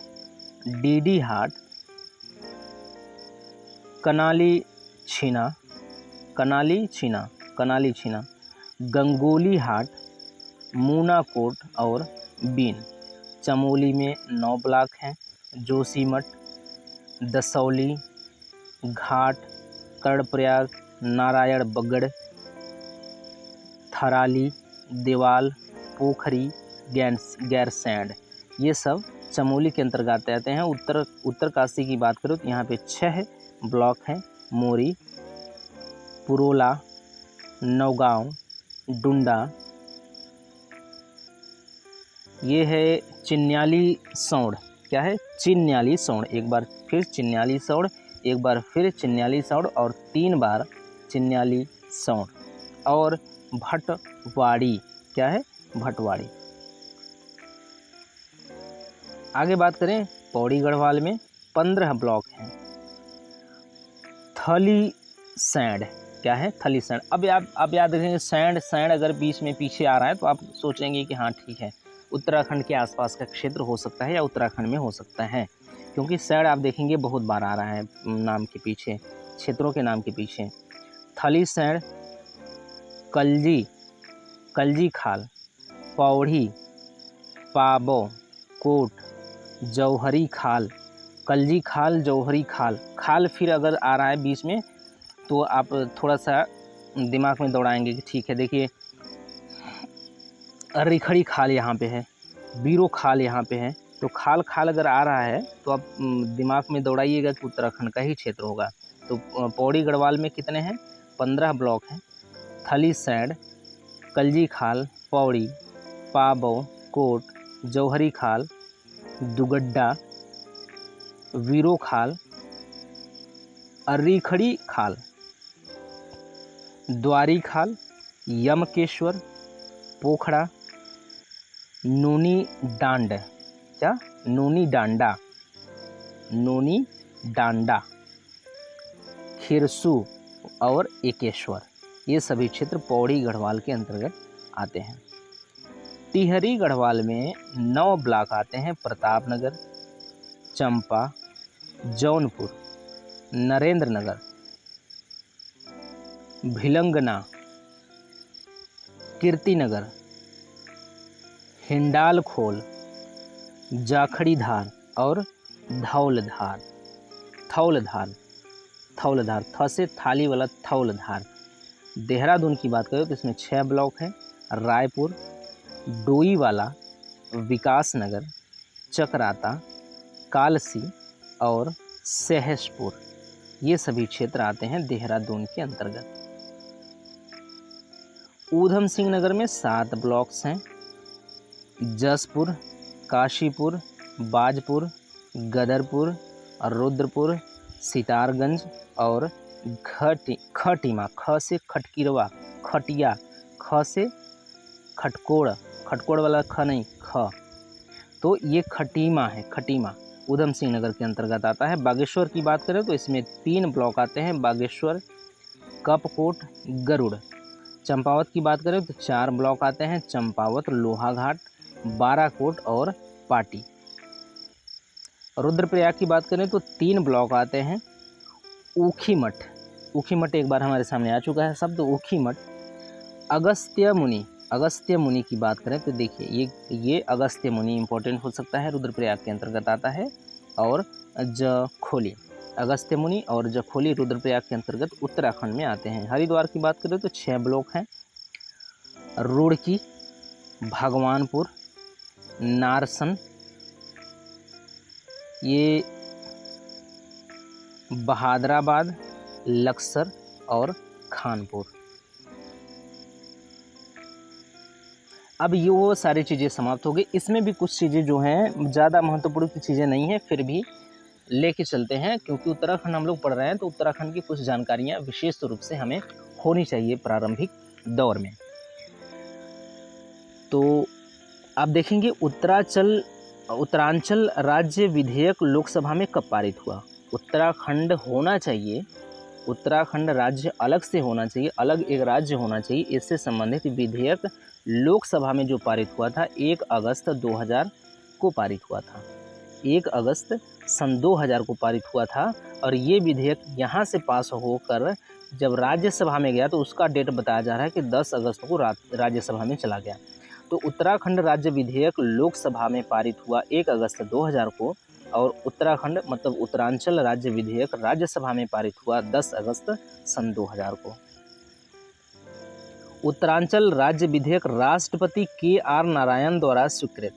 डीडीहाट, कनाली छीना, गंगोली हाट, मूनाकोट और बीन। चमोली में 9 ब्लॉक हैं। जोशीमठ, दसौली, घाट, कर्णप्रयाग, नारायणबगड़, थराली, देवाल, पोखरी, गैरसैंण, ये सब चमोली के अंतर्गत आते हैं। उत्तरकाशी की बात करो तो यहाँ पे 6 ब्लॉक हैं। मोरी, पुरोला, नौगांव, डुंडा, ये है चिन्याली सौड़। क्या है? चिन्याली सौड़। एक बार फिर चिन्याली सौड़, एक बार फिर चिन्याली सौड़ और 3 बार चिन्याली सौड़। और भटवाड़ी। क्या है? भटवाड़ी। आगे बात करें पौड़ी गढ़वाल में 15 ब्लॉक हैं। थलीसैंण। क्या है? थलीसैंण। अब याद रखेंगे, सैंड अगर बीच में पीछे आ रहा है तो आप सोचेंगे कि हाँ ठीक है, उत्तराखंड के आसपास का क्षेत्र हो सकता है या उत्तराखंड में हो सकता है, क्योंकि सैंड आप देखेंगे बहुत बार आ रहा है नाम के पीछे, क्षेत्रों के नाम के पीछे। थलीसैंण, कलजी खाल, पौड़ी, पाबो, कोट, जौहरी खाल। कलजी खाल, जौहरी खाल फिर अगर आ रहा है बीच में तो आप थोड़ा सा दिमाग में दौड़ाएंगे कि ठीक है, देखिए रिखड़ी खाल यहाँ पे है, बीरो खाल यहाँ पे है, तो खाल अगर आ रहा है तो आप दिमाग में दौड़ाइएगा कि उत्तराखंड का ही क्षेत्र होगा। तो पौड़ी गढ़वाल में कितने हैं? 15 ब्लॉक हैं। थलीसैंण, कलजी खाल, पौड़ी, पाबो, कोट, जौहरी खाल, दुगड्डा, वीरो खाल, रिखड़ी खाल, द्वारी खाल, यमकेश्वर, पोखड़ा, नूनी डांड। क्या? नूनी डांडा, खिरसू और एकेश्वर, ये सभी क्षेत्र पौड़ी गढ़वाल के अंतर्गत आते हैं। टिहरी गढ़वाल में 9 ब्लॉक आते हैं। प्रतापनगर, चंपा, जौनपुर, नरेंद्रनगर, भिलंगना, कीर्तिनगर, हिंडालखोल, जाखड़ीधार और धौलधार। थ से थाली वाला धौलधार। देहरादून की बात करें तो इसमें 6 ब्लॉक हैं। रायपुर, डोईवाला, विकासनगर, चकराता, कालसी और सहसपुर, ये सभी क्षेत्र आते हैं देहरादून के अंतर्गत। ऊधम सिंह नगर में 7 ब्लॉक्स हैं। जसपुर, काशीपुर, बाजपुर, गदरपुर, रुद्रपुर, सितारगंज और खटीमा, ख से खटकिरवा, खटिया, ख से खटकोड़, खटकोड़ वाला ख नहीं, ख, तो ये खटीमा है, खटीमा ऊधम सिंह नगर के अंतर्गत आता है। बागेश्वर की बात करें तो इसमें 3 ब्लॉक आते हैं, बागेश्वर, कपकोट, गरुड़। चंपावत की बात करें तो 4 ब्लॉक आते हैं, चंपावत, लोहाघाट, बाराकोट और पाटी। रुद्रप्रयाग की बात करें तो 3 ब्लॉक आते हैं, ऊखीमठ, ऊखीमठ एक बार हमारे सामने आ चुका है शब्द ऊखीमठ। अगस्त्य मुनि, अगस्त्य मुनि की बात करें तो देखिए ये अगस्त्य मुनि इंपॉर्टेंट हो सकता है, रुद्रप्रयाग के अंतर्गत आता है। और जखोली, अगस्त्य मुनि और जखोली रुद्रप्रयाग के अंतर्गत उत्तराखंड में आते हैं। हरिद्वार की बात करें तो 6 ब्लॉक हैं, रुड़की, भगवानपुर, नारसन, ये बहादराबाद, लक्सर और खानपुर। अब ये वो सारी चीज़ें समाप्त हो गई। इसमें भी कुछ चीज़ें जो हैं ज़्यादा महत्वपूर्ण की चीज़ें नहीं हैं, फिर भी लेके चलते हैं क्योंकि उत्तराखंड हम लोग पढ़ रहे हैं, तो उत्तराखंड की कुछ जानकारियाँ विशेष रूप से हमें होनी चाहिए प्रारंभिक दौर में। तो आप देखेंगे उत्तरांचल राज्य विधेयक लोकसभा में कब पारित हुआ। उत्तराखंड होना चाहिए, उत्तराखंड राज्य अलग से होना चाहिए, अलग एक राज्य होना चाहिए, इससे संबंधित विधेयक लोकसभा में जो पारित हुआ था 1 अगस्त 2000 को पारित हुआ था। 1 अगस्त सन 2000 को पारित हुआ था और ये विधेयक यहाँ से पास होकर जब राज्यसभा में गया तो उसका डेट बताया जा रहा है कि 10 अगस्त को राज्यसभा में चला गया। तो उत्तराखंड राज्य विधेयक लोकसभा में पारित हुआ 1 अगस्त 2000 को और उत्तराखंड मतलब उत्तरांचल राज्य विधेयक राज्यसभा में पारित हुआ 10 अगस्त सन 2000 को। उत्तरांचल राज्य विधेयक राष्ट्रपति KR नारायण द्वारा स्वीकृत।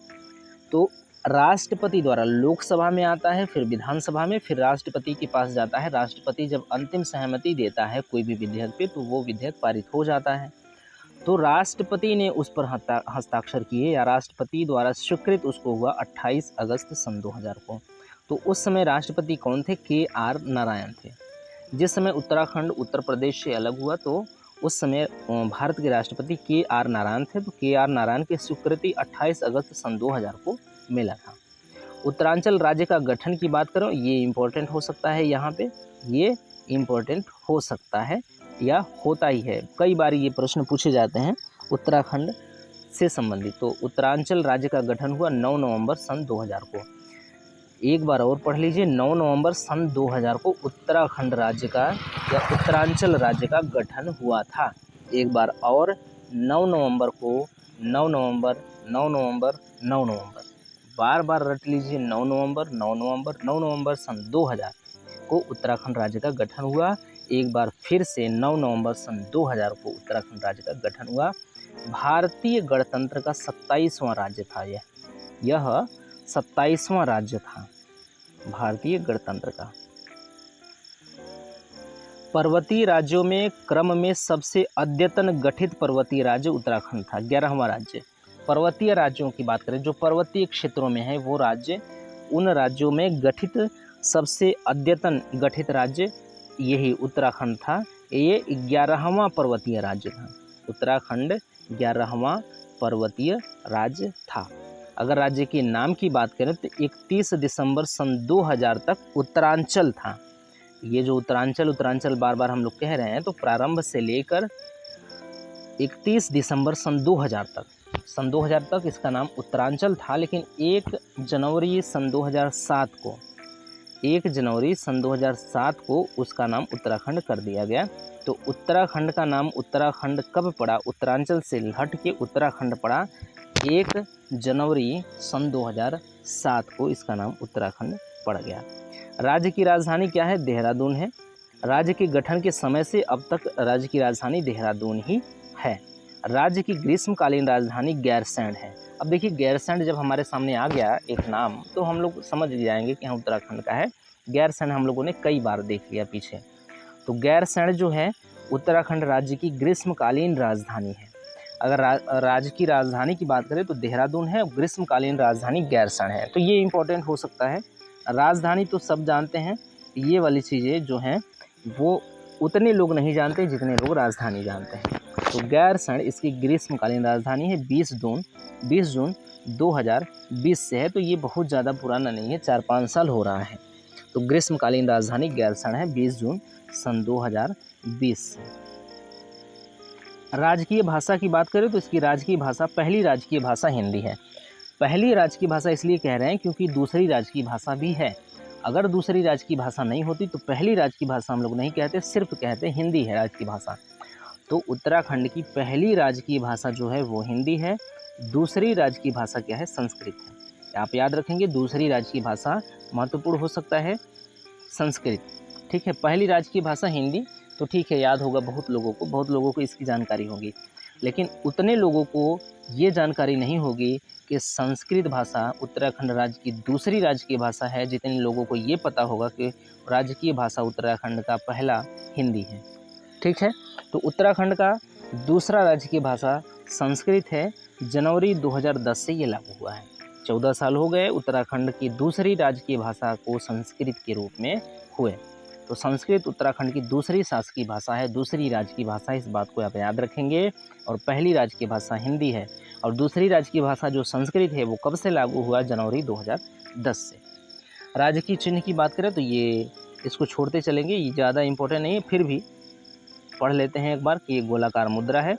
तो राष्ट्रपति द्वारा लोकसभा में आता है, फिर विधानसभा में, फिर राष्ट्रपति के पास जाता है। राष्ट्रपति जब अंतिम सहमति देता है कोई भी विधेयक पे तो वो विधेयक पारित हो जाता है। तो राष्ट्रपति ने उस पर हस्ताक्षर किए या राष्ट्रपति द्वारा स्वीकृत उसको हुआ 28 अगस्त सन 2000 को। तो उस समय राष्ट्रपति कौन थे? KR नारायण थे। जिस समय उत्तराखंड उत्तर प्रदेश से अलग हुआ तो उस समय भारत के राष्ट्रपति KR नारायण थे। तो KR नारायण की स्वीकृति 28 अगस्त सन 2000 को मिला था। उत्तरांचल राज्य का गठन की बात करो, ये इम्पोर्टेंट हो सकता है, यहाँ पे ये इम्पोर्टेंट हो सकता है या होता ही है। कई बार ये प्रश्न पूछे जाते हैं उत्तराखंड से संबंधित। तो उत्तरांचल राज्य का गठन हुआ 9 नवंबर सन 2000 को। एक बार और पढ़ लीजिए, 9 नवंबर सन 2000 को उत्तराखंड राज्य का या उत्तरांचल राज्य का गठन हुआ था। एक बार और 9 नवंबर को 9 नवंबर 9 नवंबर 9 नवंबर बार बार रट लीजिए, 9 नवंबर 9 नवंबर 9 नवंबर सन 2000 को उत्तराखंड राज्य का गठन हुआ। एक बार फिर से 9 नवंबर सन 2000 को उत्तराखंड राज्य का गठन हुआ। भारतीय गणतंत्र का 27वां राज्य था यह 27वां राज्य था भारतीय गणतंत्र का। पर्वतीय राज्यों में क्रम में सबसे अद्यतन गठित पर्वतीय राज्य उत्तराखंड था, 11वां राज्य। पर्वतीय राज्यों की बात करें जो पर्वतीय क्षेत्रों में है वो राज्य, उन राज्यों में गठित सबसे अद्यतन गठित राज्य यही उत्तराखंड था। ये 11वां पर्वतीय राज्य था। उत्तराखंड 11वां पर्वतीय राज्य था। अगर राज्य के नाम की बात करें तो 31 दिसंबर सन 2000 तक उत्तरांचल था। ये जो उत्तरांचल बार बार हम लोग कह रहे हैं, तो प्रारंभ से लेकर 31 दिसंबर सन 2000 तक इसका नाम उत्तरांचल था। लेकिन 1 जनवरी सन 2007 को उसका नाम उत्तराखंड कर दिया गया। तो उत्तराखंड का नाम उत्तराखंड कब पड़ा? उत्तरांचल से हट के उत्तराखंड पड़ा 1 जनवरी सन 2007 को इसका नाम उत्तराखंड पड़ गया। राज्य की राजधानी क्या है? देहरादून है। राज्य के गठन के समय से अब तक राज्य की राजधानी देहरादून ही है। राज्य की ग्रीष्मकालीन राजधानी गैरसैंण है। अब देखिए गैरसैंण जब हमारे सामने आ गया एक नाम तो हम लोग समझ जाएंगे कि हाँ उत्तराखंड का है। गैरसैंण हम लोगों ने कई बार देख लिया पीछे। तो गैरसैंण जो है उत्तराखंड राज्य की ग्रीष्मकालीन राजधानी है। अगर राज्य की राजधानी की बात करें तो देहरादून है, ग्रीष्मकालीन राजधानी गैरसैंण है। तो ये इंपॉर्टेंट हो सकता है। राजधानी तो सब जानते हैं, ये वाली चीज़ें जो हैं वो उतने लोग नहीं जानते जितने लोग राजधानी जानते हैं। तो गैरसैंण इसकी ग्रीष्मकालीन राजधानी है। 20 जून 2020 से है, तो ये बहुत ज़्यादा पुराना नहीं है, 4-5 साल हो रहा है। तो ग्रीष्मकालीन राजधानी गैरसैंण है 20 जून सन 2020 से। राजकीय भाषा की बात करें तो इसकी राजकीय भाषा, पहली राजकीय भाषा हिंदी है। पहली राजकीय भाषा इसलिए कह रहे हैं क्योंकि दूसरी राजकीय भाषा भी है। अगर दूसरी राजकीय भाषा नहीं होती तो पहली राजकीय भाषा हम लोग नहीं कहते, सिर्फ कहते हिंदी है राजकीय भाषा। तो उत्तराखंड की पहली राजकीय भाषा जो है वो हिंदी है। दूसरी राजकीय भाषा क्या है? संस्कृत है। आप याद रखेंगे दूसरी राजकीय भाषा महत्वपूर्ण हो सकता है संस्कृत। ठीक है, पहली राजकीय भाषा हिंदी, तो ठीक है याद होगा बहुत लोगों को इसकी जानकारी होगी। लेकिन उतने लोगों को ये जानकारी नहीं होगी कि संस्कृत भाषा उत्तराखंड राज्य की दूसरी राजकीय भाषा है, जितने लोगों को ये पता होगा कि राजकीय भाषा उत्तराखंड का पहला हिंदी है। ठीक है, तो उत्तराखंड का दूसरा राजकीय भाषा संस्कृत है। जनवरी 2010 से ये लागू हुआ है। 14 साल हो गए उत्तराखंड की दूसरी राजकीय भाषा को संस्कृत के रूप में हुए। तो संस्कृत उत्तराखंड की दूसरी शासकीय भाषा है, दूसरी राजकीय भाषा, इस बात को आप याद रखेंगे। और पहली राजकीय भाषा हिंदी है और दूसरी राजकीय भाषा जो संस्कृत है वो कब से लागू हुआ? जनवरी 2010 से। राजकीय चिन्ह की बात करें तो ये इसको छोड़ते चलेंगे, ये ज़्यादा इंपॉर्टेंट नहीं है, फिर भी पढ़ लेते हैं एक बार कि ये गोलाकार मुद्रा है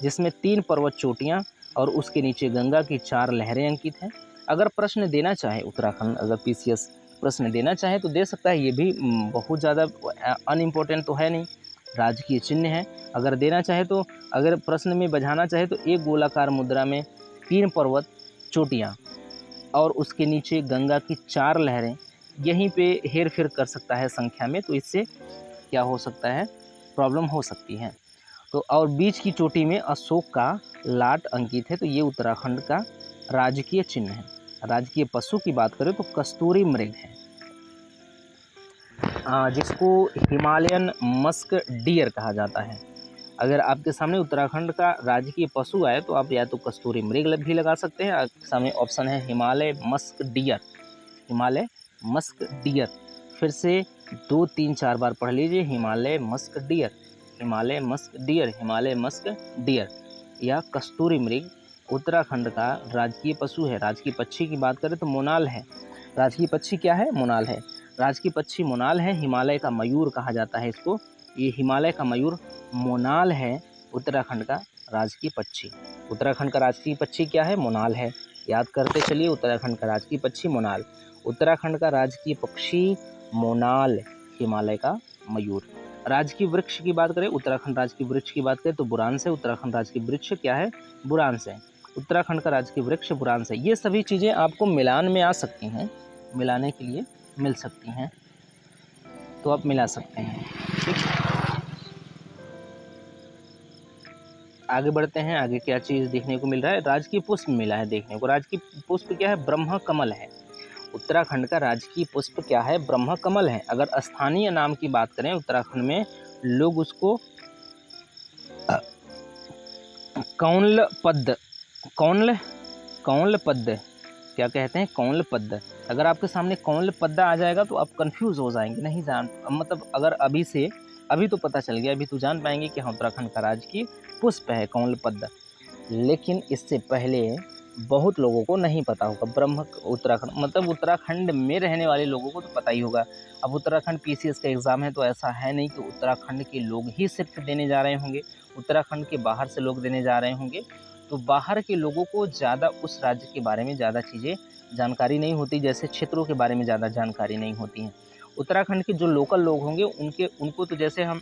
जिसमें 3 पर्वत चोटियाँ और उसके नीचे गंगा की 4 लहरें अंकित हैं। अगर प्रश्न देना चाहे उत्तराखंड, अगर पीसीएस प्रश्न देना चाहे तो दे सकता है, ये भी बहुत ज़्यादा अनइम्पोर्टेंट तो है नहीं, राजकीय चिन्ह है। अगर देना चाहे तो, अगर प्रश्न में बझाना चाहे तो एक गोलाकार मुद्रा में 3 पर्वत चोटियाँ और उसके नीचे गंगा की 4 लहरें, यहीं पे हेर फेर कर सकता है संख्या में, तो इससे क्या हो सकता है? प्रॉब्लम हो सकती है। तो और बीच की चोटी में अशोक का लाट अंकित है, तो ये उत्तराखंड का राजकीय चिन्ह है। राजकीय पशु की बात करें तो कस्तूरी मृग है, जिसको हिमालयन मस्क डियर कहा जाता है। अगर आपके सामने उत्तराखंड का राजकीय पशु आए तो आप या तो कस्तूरी मृग भी लगा सकते हैं। आपके सामने ऑप्शन है Himalaya musk deer, Himalaya musk deer. फिर से 2, 3, 4 बार पढ़ लीजिए, Himalaya musk deer, Himalaya musk deer, Himalaya musk deer या कस्तूरी मृग उत्तराखंड का राजकीय पशु है। राजकीय पक्षी की बात करें तो मोनाल है। राजकीय पक्षी क्या है? मोनाल है। राजकीय पक्षी मोनाल है, हिमालय का मयूर कहा जाता है इसको। ये हिमालय का मयूर मोनाल है, उत्तराखंड का राजकीय पक्षी। उत्तराखंड का राजकीय पक्षी क्या है? मोनाल है। याद करते चलिए, उत्तराखंड का राजकीय पक्षी मोनाल, उत्तराखंड का राजकीय पक्षी मोनाल, हिमालय का मयूर। राजकीय वृक्ष की बात करें, उत्तराखंड राजकीय वृक्ष की बात करें तो बुरांश है। उत्तराखंड राजकीय वृक्ष क्या है? बुरांश है। उत्तराखंड का राजकीय वृक्ष बुरांश है। ये सभी चीज़ें आपको मिलान में आ सकती हैं, मिलाने के लिए मिल सकती हैं, तो आप मिला सकते हैं। ठीक, आगे बढ़ते हैं। आगे क्या चीज़ देखने को मिल रहा है? राजकीय पुष्प मिला है देखने को। राजकीय पुष्प क्या है? ब्रह्म कमल है। उत्तराखंड का राजकीय पुष्प क्या है? ब्रह्म कमल है। अगर स्थानीय नाम की बात करें उत्तराखंड में, लोग उसको कौनल पद्म क्या कहते हैं? कौनल पद्म। अगर आपके सामने कौनल पद्म आ जाएगा तो आप कंफ्यूज हो जाएंगे, नहीं जान, मतलब अगर अभी तो पता चल गया, अभी तो जान पाएंगे कि हाँ उत्तराखंड का राजकीय पुष्प है कौनल पद्म। लेकिन इससे पहले बहुत लोगों को नहीं पता होगा। उत्तराखंड मतलब उत्तराखंड में रहने वाले लोगों को तो पता ही होगा। अब उत्तराखंड पीसीएस का एग्ज़ाम है तो ऐसा है नहीं कि उत्तराखंड के लोग ही सिर्फ देने जा रहे होंगे, उत्तराखंड के बाहर से लोग देने जा रहे होंगे। तो बाहर के लोगों को ज़्यादा उस राज्य के बारे में ज़्यादा चीज़ें जानकारी नहीं होती, जैसे क्षेत्रों के बारे में ज़्यादा जानकारी नहीं होती हैं। उत्तराखंड के जो लोकल लोग होंगे उनको तो जैसे हम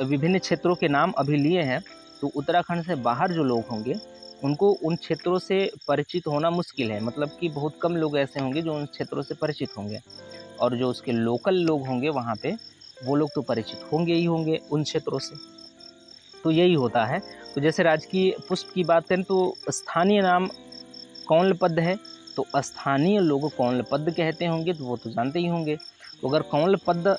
विभिन्न क्षेत्रों के नाम अभी लिए हैं, तो उत्तराखंड से बाहर जो लोग होंगे उनको उन क्षेत्रों से परिचित होना मुश्किल है। मतलब कि बहुत कम लोग ऐसे होंगे जो उन क्षेत्रों से परिचित होंगे, और जो उसके लोकल लोग होंगे वहाँ पे वो लोग तो परिचित होंगे ही होंगे उन क्षेत्रों से। तो यही होता है। तो जैसे राजकीय पुष्प की बात करें तो स्थानीय नाम कौंलपद्य है, तो स्थानीय लोग कौंलपद्य कहते होंगे, तो वो तो जानते ही होंगे। तो अगर कौंलपद्य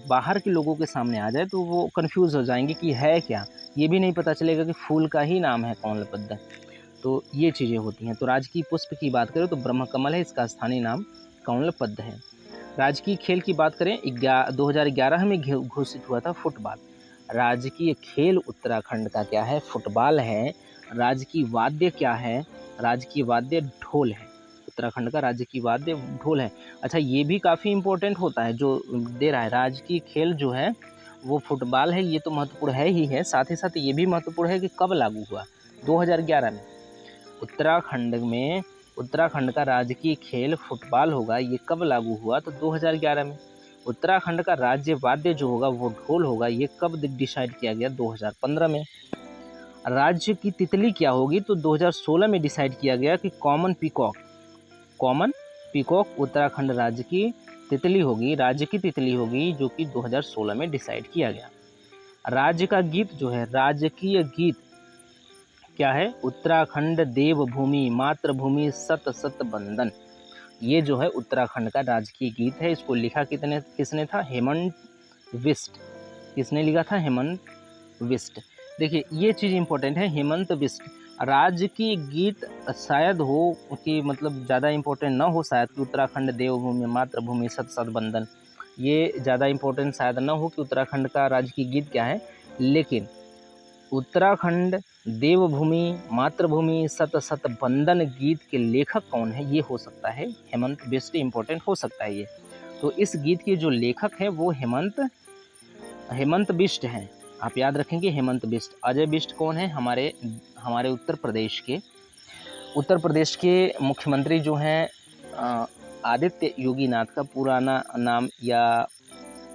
बाहर के लोगों के सामने आ जाए तो वो कन्फ्यूज़ हो जाएंगे कि है क्या, ये भी नहीं पता चलेगा कि फूल का ही नाम है कौंलपद्य। तो ये चीज़ें होती हैं। तो राजकीय पुष्प की बात करें तो ब्रह्मकमल है, इसका स्थानीय नाम कौंलपद्य है। राजकीय खेल की बात करें 2011 में घोषित हुआ था फुटबॉल। राजकीय खेल उत्तराखंड का क्या है? फुटबॉल है। राजकीय वाद्य क्या है? राजकीय वाद्य ढोल है। उत्तराखंड का राजकीय वाद्य ढोल है। अच्छा, ये भी काफ़ी इम्पोर्टेंट होता है जो दे रहा है। राजकीय खेल जो है वो फुटबॉल है, ये तो महत्वपूर्ण है ही है, साथ ही साथ ये भी महत्वपूर्ण है कि कब लागू हुआ? 2011 में। उत्तराखंड का राजकीय खेल फुटबॉल होगा, ये कब लागू हुआ? तो 2011 में। उत्तराखंड का राज्य वाद्य जो होगा वो ढोल होगा, ये कब डिसाइड किया गया? 2015 में। राज्य की तितली क्या होगी? तो 2016 में डिसाइड किया गया कि कॉमन पीकॉक उत्तराखंड राज्य की तितली होगी, राज्य की तितली होगी, जो कि 2016 में डिसाइड किया गया। राज्य का गीत जो है, राजकीय गीत क्या है? उत्तराखंड देवभूमि मातृभूमि सत सत बंदन। ये जो है उत्तराखंड का राजकीय गीत है। इसको लिखा किसने था? हेमंत बिष्ट। किसने लिखा था? हेमंत बिष्ट। देखिए ये चीज़ इम्पोर्टेंट है, हेमंत बिष्ट। राजकीय गीत शायद हो कि मतलब ज़्यादा इम्पोर्टेंट ना हो शायद कि उत्तराखंड देवभूमि मातृभूमि सत सत बंदन, ये ज़्यादा इम्पोर्टेंट शायद ना हो कि उत्तराखंड का राजकीय गीत क्या है, लेकिन उत्तराखंड देवभूमि मातृभूमि सत सत बंदन गीत के लेखक कौन है? ये हो सकता है हेमंत बिष्ट, इम्पोर्टेंट हो सकता है ये। तो इस गीत के जो लेखक हैं वो हेमंत बिष्ट हैं। आप याद रखेंगे हेमंत बिष्ट। अजय बिष्ट कौन है? हमारे उत्तर प्रदेश के मुख्यमंत्री जो हैं आदित्य योगी नाथ का पुराना नाम या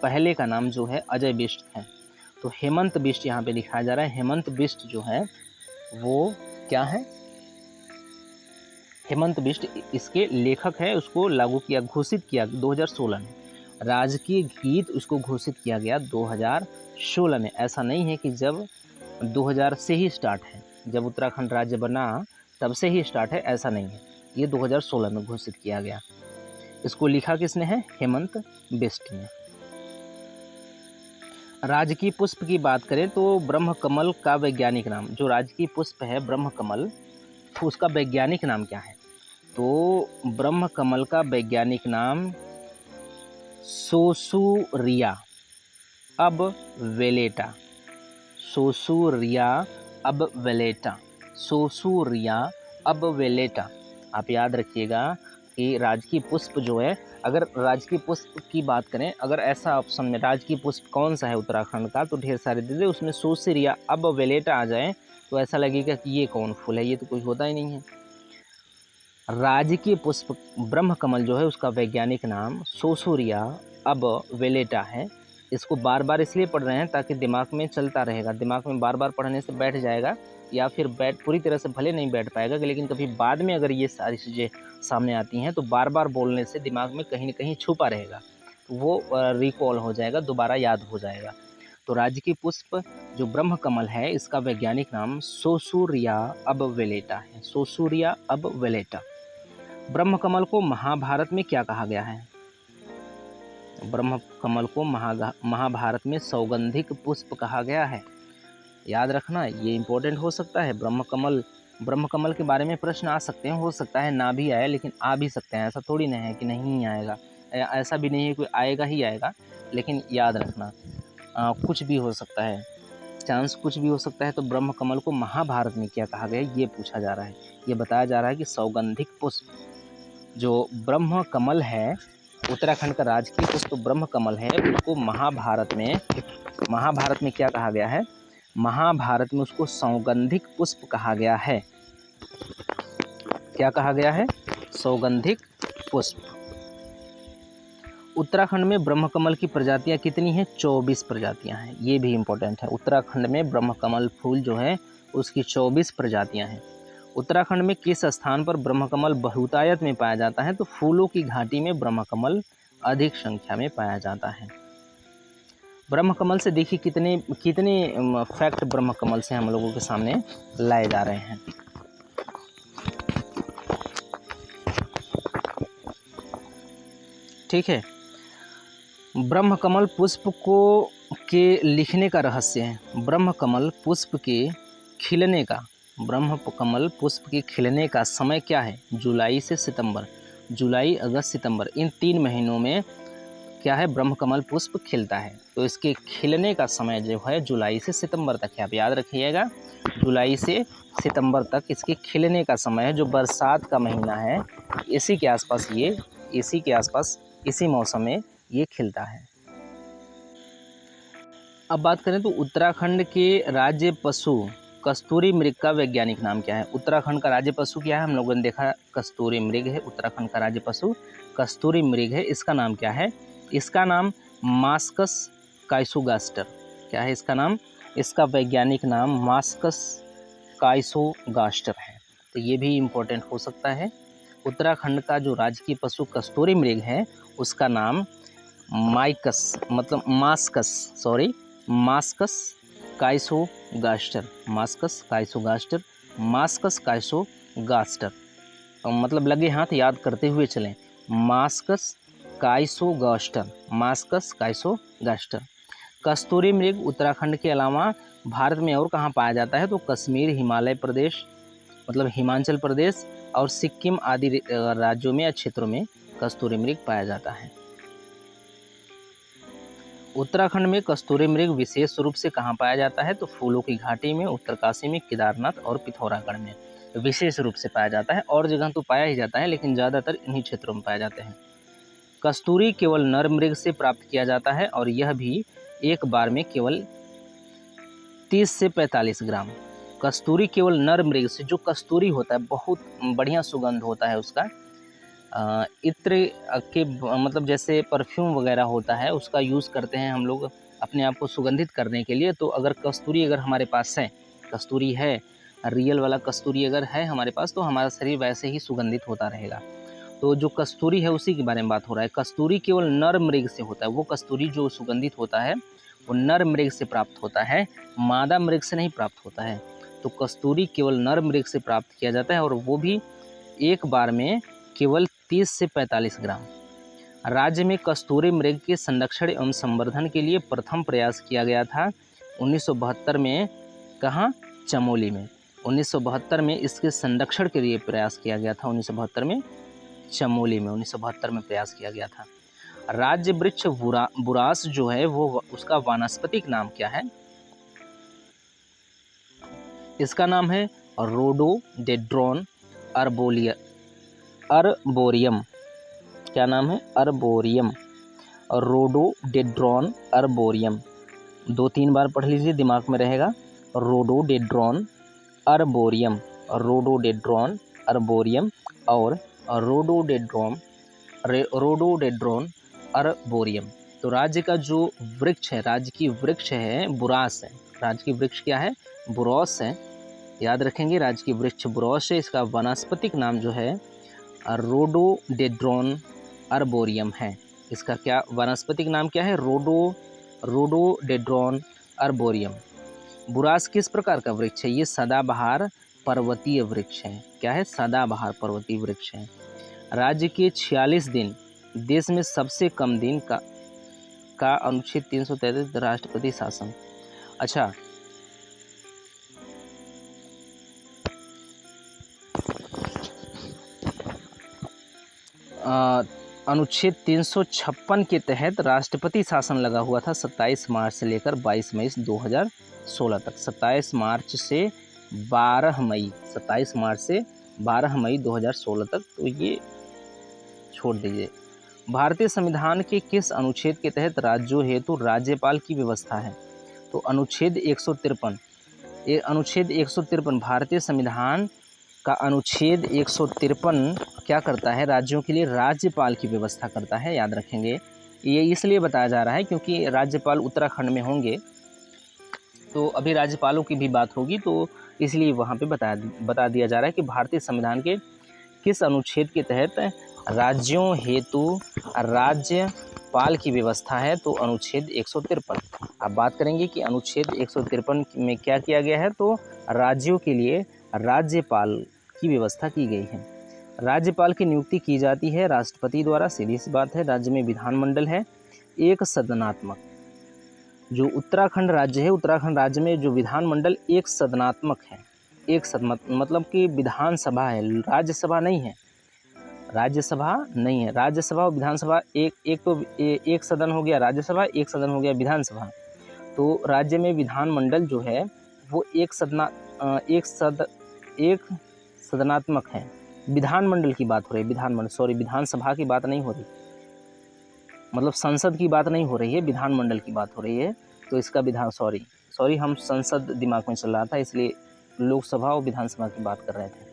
पहले का नाम जो है अजय बिष्ट है। तो हेमंत बिष्ट यहाँ पे दिखाया जा रहा है। हेमंत बिष्ट जो है वो क्या है? हेमंत बिष्ट इसके लेखक है। उसको लागू किया, घोषित किया 2016 में। राजकीय गीत उसको घोषित किया गया 2016 में। ऐसा नहीं है कि जब 2000 से ही स्टार्ट है, जब उत्तराखंड राज्य बना तब से ही स्टार्ट है, ऐसा नहीं है। ये 2016 में घोषित किया गया। इसको लिखा किसने है? हेमंत बिष्ट ने। राजकीय पुष्प की बात करें तो ब्रह्मकमल का वैज्ञानिक नाम, जो राजकीय पुष्प है ब्रह्मकमल, तो उसका वैज्ञानिक नाम क्या है? तो ब्रह्मकमल का वैज्ञानिक नाम सोसूरिया अब वेलेटा। सोसूरिया अब वेलेटा। सोसूरिया अब वेलेटा। आप याद रखिएगा कि राजकीय पुष्प जो है, अगर राजकीय पुष्प की बात करें, अगर ऐसा ऑप्शन में राजकीय पुष्प कौन सा है उत्तराखंड का, तो ढेर सारे दे दे, उसमें सोसूरिया अब वेलेटा आ जाए तो ऐसा लगेगा कि ये कौन फूल है, ये तो कोई होता ही नहीं है। राजकीय पुष्प ब्रह्मकमल जो है उसका वैज्ञानिक नाम सोसूरिया अब वेलेटा है। इसको बार बार इसलिए पढ़ रहे हैं ताकि दिमाग में चलता रहेगा, दिमाग में बार बार पढ़ने से बैठ जाएगा, या फिर पूरी तरह से भले नहीं बैठ पाएगा, लेकिन कभी बाद में अगर ये सारी चीज़ें सामने आती हैं तो बार बार बोलने से दिमाग में कहीं ना कहीं छुपा रहेगा, तो वो रिकॉल हो जाएगा, दोबारा याद हो जाएगा। तो राजकीय पुष्प जो ब्रह्मकमल है इसका वैज्ञानिक नाम सोसूरिया अब वेलेटा है। सोसूरिया अब वेलेटा। ब्रह्मकमल को महाभारत में क्या कहा गया है? ब्रह्मकमल को महाभारत में सौगंधिक पुष्प कहा गया है। याद रखना, ये इम्पोर्टेंट हो सकता है। ब्रह्मकमल के बारे में प्रश्न आ सकते हैं, हो सकता है ना भी आए, लेकिन आ भी सकते हैं। ऐसा थोड़ी नहीं है कि नहीं आएगा, ऐसा भी नहीं है कोई आएगा ही आएगा, लेकिन याद रखना कुछ भी हो सकता है, चांस कुछ भी हो सकता है। तो ब्रह्मकमल को महाभारत में क्या कहा गया, ये पूछा जा रहा है। ये बताया जा रहा है कि सौगंधिक पुष्प जो ब्रह्मकमल है, उत्तराखंड का राजकीय पुष्प ब्रह्मकमल है, उसको महाभारत में क्या कहा गया है? महाभारत में उसको सौगंधिक पुष्प कहा गया है। क्या कहा गया है? सौगंधिक पुष्प। उत्तराखंड में ब्रह्मकमल की प्रजातियां कितनी हैं? 24 प्रजातियां हैं। ये भी इम्पोर्टेंट है। उत्तराखंड में ब्रह्मकमल फूल जो है उसकी 24 प्रजातियां हैं। उत्तराखंड में किस स्थान पर ब्रह्मकमल बहुतायत में पाया जाता है? तो फूलों की घाटी में ब्रह्मकमल अधिक संख्या में पाया जाता है। ब्रह्म कमल से देखिए कितने कितने फैक्ट ब्रह्म कमल से हम लोगों के सामने लाए जा रहे हैं। ठीक है, ब्रह्म कमल पुष्प को के लिखने का रहस्य है। ब्रह्म कमल पुष्प के खिलने का, ब्रह्म कमल पुष्प के खिलने का समय क्या है? जुलाई से सितंबर। जुलाई, अगस्त, सितंबर, इन 3 महीनों में क्या है? ब्रह्म कमल पुष्प खिलता है। तो इसके खिलने का समय जो है जुलाई से सितंबर तक है। आप याद रखिएगा, जुलाई से सितंबर तक इसके खिलने का समय है। जो बरसात का महीना है, इसी के आसपास इसी मौसम में ये खिलता है। अब बात करें तो उत्तराखंड के राज्य पशु कस्तूरी मृग का वैज्ञानिक नाम क्या है? उत्तराखंड का राज्य पशु क्या है? हम लोगों ने देखा कस्तूरी मृग है। उत्तराखंड का राज्य पशु कस्तूरी मृग है। इसका नाम क्या है? इसका नाम मास्कस काइसोगास्टर। क्या है इसका नाम? इसका वैज्ञानिक नाम मास्कस काइसोगास्टर है। तो ये भी इम्पोर्टेंट हो सकता है। उत्तराखंड का जो राजकीय पशु कस्तूरी मृग है, उसका नाम मास्कस काइसोगास्टर। मतलब लगे हाथ याद करते हुए चलें। मास्कस काइसोगास्टर। कस्तूरी मृग उत्तराखंड के अलावा भारत में और कहाँ पाया जाता है? तो कश्मीर, हिमालय प्रदेश मतलब हिमाचल प्रदेश और सिक्किम आदि राज्यों में या क्षेत्रों में कस्तूरी मृग पाया जाता है। उत्तराखंड में कस्तूरी मृग विशेष रूप से कहाँ पाया जाता है? तो फूलों की घाटी में, उत्तरकाशी में, केदारनाथ और पिथौरागढ़ में विशेष रूप से पाया जाता है। और जगह तो पाया ही जाता है, लेकिन ज़्यादातर इन्हीं क्षेत्रों में पाए जाते हैं। कस्तूरी केवल नर मृग से प्राप्त किया जाता है और यह भी एक बार में केवल 30 से 45 ग्राम। कस्तूरी केवल नर मृग से, जो कस्तूरी होता है बहुत बढ़िया सुगंध होता है उसका। इत्र के मतलब जैसे परफ्यूम वगैरह होता है, उसका यूज़ करते हैं हम लोग अपने आप को सुगंधित करने के लिए। तो अगर कस्तूरी अगर हमारे पास है, कस्तूरी है, रियल वाला कस्तूरी अगर है हमारे पास, तो हमारा शरीर वैसे ही सुगंधित होता रहेगा। तो जो कस्तूरी है उसी के बारे में बात हो रहा है। कस्तूरी केवल नर मृग से होता है। वो कस्तूरी जो सुगंधित होता है वो नर मृग से प्राप्त होता है, मादा मृग से नहीं प्राप्त होता है। तो कस्तूरी केवल नर मृग से प्राप्त किया जाता है और वो भी एक बार में केवल 30 से 45 ग्राम। राज्य में कस्तूरी मृग के संरक्षण एवं संवर्धन के लिए प्रथम प्रयास किया गया था 1972 में। कहाँ? चमोली में। 1972 में इसके संरक्षण के लिए प्रयास किया गया था। 1972 में चमोली में 1972 में प्रयास किया गया था। राज्य वृक्ष बुरास जो है वो उसका वानस्पतिक नाम क्या है? इसका नाम है रोडोडेंड्रॉन अर्बोरियम। क्या नाम है? अर्बोरियम। Rhododendron arboreum. 2-3 बार पढ़ लीजिए, दिमाग में रहेगा। रोडोडेंड्रॉन अर्बोरियम और रोडोडेंड्रॉन अर्बोरियम। तो राज्य का जो वृक्ष है, राजकीय वृक्ष है बुरास है। राजकीय वृक्ष क्या है? बुरास है। याद रखेंगे, राजकीय वृक्ष बुरास है। इसका वनस्पतिक नाम जो है रोडोडेंड्रॉन अर्बोरियम है। इसका क्या वनस्पतिक नाम क्या है? Rhododendron arboreum. बुरास किस प्रकार का वृक्ष है? ये सदाबहार पर्वतीय वृक्ष है। क्या है? सदाबहार पर्वतीय वृक्ष है। राज्य के 46 दिन, देश में सबसे कम दिन का अनुच्छेद 333 राष्ट्रपति शासन। अच्छा, अनुच्छेद 356 के तहत राष्ट्रपति शासन लगा हुआ था 27 मार्च से लेकर 22 मई 2016 तक। 27 मार्च से 12 मई 2016 तक। तो ये छोड़ दीजिए। भारतीय संविधान के किस अनुच्छेद के तहत राज्यों हेतु राज्यपाल की व्यवस्था है? तो अनुच्छेद 153। ये अनुच्छेद 153 भारतीय संविधान का अनुच्छेद 153 क्या करता है? राज्यों के लिए राज्यपाल की व्यवस्था करता है। याद रखेंगे, ये इसलिए बताया जा रहा है क्योंकि राज्यपाल उत्तराखंड में होंगे, तो अभी राज्यपालों की भी बात होगी, तो इसलिए वहाँ पे बता दिया जा रहा है कि भारतीय संविधान के किस अनुच्छेद के तहत राज्यों हेतु राज्यपाल की व्यवस्था है तो अनुच्छेद 153। अब बात करेंगे कि अनुच्छेद 153 में क्या किया गया है, तो राज्यों के लिए राज्यपाल की व्यवस्था की गई है। राज्यपाल की नियुक्ति की जाती है राष्ट्रपति द्वारा, सीधी सी बात है। राज्य में विधानमंडल है एक सदनात्मक। जो उत्तराखंड राज्य है, उत्तराखंड राज्य में जो विधानमंडल एक सदनात्मक है, एक मतलब कि विधानसभा है, राज्यसभा नहीं है, राज्यसभा नहीं है। राज्यसभा और विधानसभा एक सदन हो गया राज्यसभा, एक सदन हो गया विधानसभा। तो राज्य में विधानमंडल जो है वो एक सदनात्मक है। विधानमंडल की बात हो रही है, विधानसभा की बात नहीं हो रही, मतलब संसद की बात नहीं हो रही है, विधानमंडल की बात हो रही है। तो इसका हम संसद दिमाग में चल रहा था, इसलिए लोकसभा और विधानसभा की बात कर रहे थे।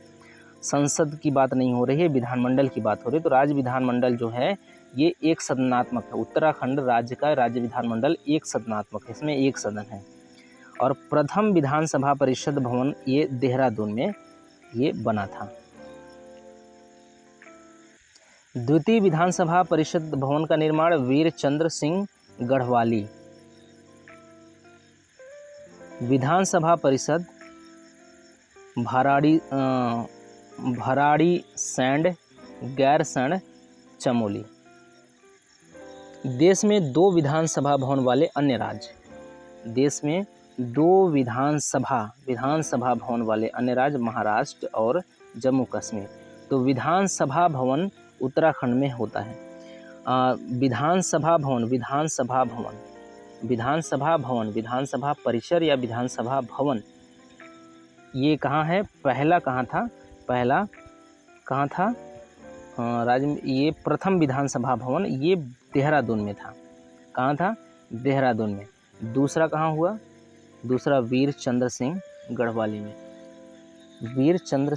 संसद की बात नहीं हो रही है, विधानमंडल की बात हो रही है। तो राज्य विधानमंडल जो है ये एक सदनात्मक है। उत्तराखंड राज्य का राज्य विधानमंडल एक सदनात्मक है, इसमें एक सदन है। और प्रथम विधानसभा परिषद भवन ये देहरादून में ये बना था। द्वितीय विधानसभा परिषद भवन का निर्माण वीर चंद्र सिंह गढ़वाली। विधानसभा परिषद भराड़ी सैंड गैरसैंण चमोली। देश में 2 विधानसभा भवन वाले अन्य राज्य। देश में 2 विधानसभा भवन वाले अन्य राज्य महाराष्ट्र और जम्मू कश्मीर। तो विधानसभा भवन उत्तराखंड में होता है। विधानसभा विधानसभा परिसर या विधानसभा भवन ये कहाँ है? पहला कहाँ था राज्य में? ये प्रथम विधानसभा भवन ये देहरादून में था। कहाँ था? देहरादून में। दूसरा कहाँ हुआ? दूसरा वीर चंद्र सिंह गढ़वाली में। वीर चंद्र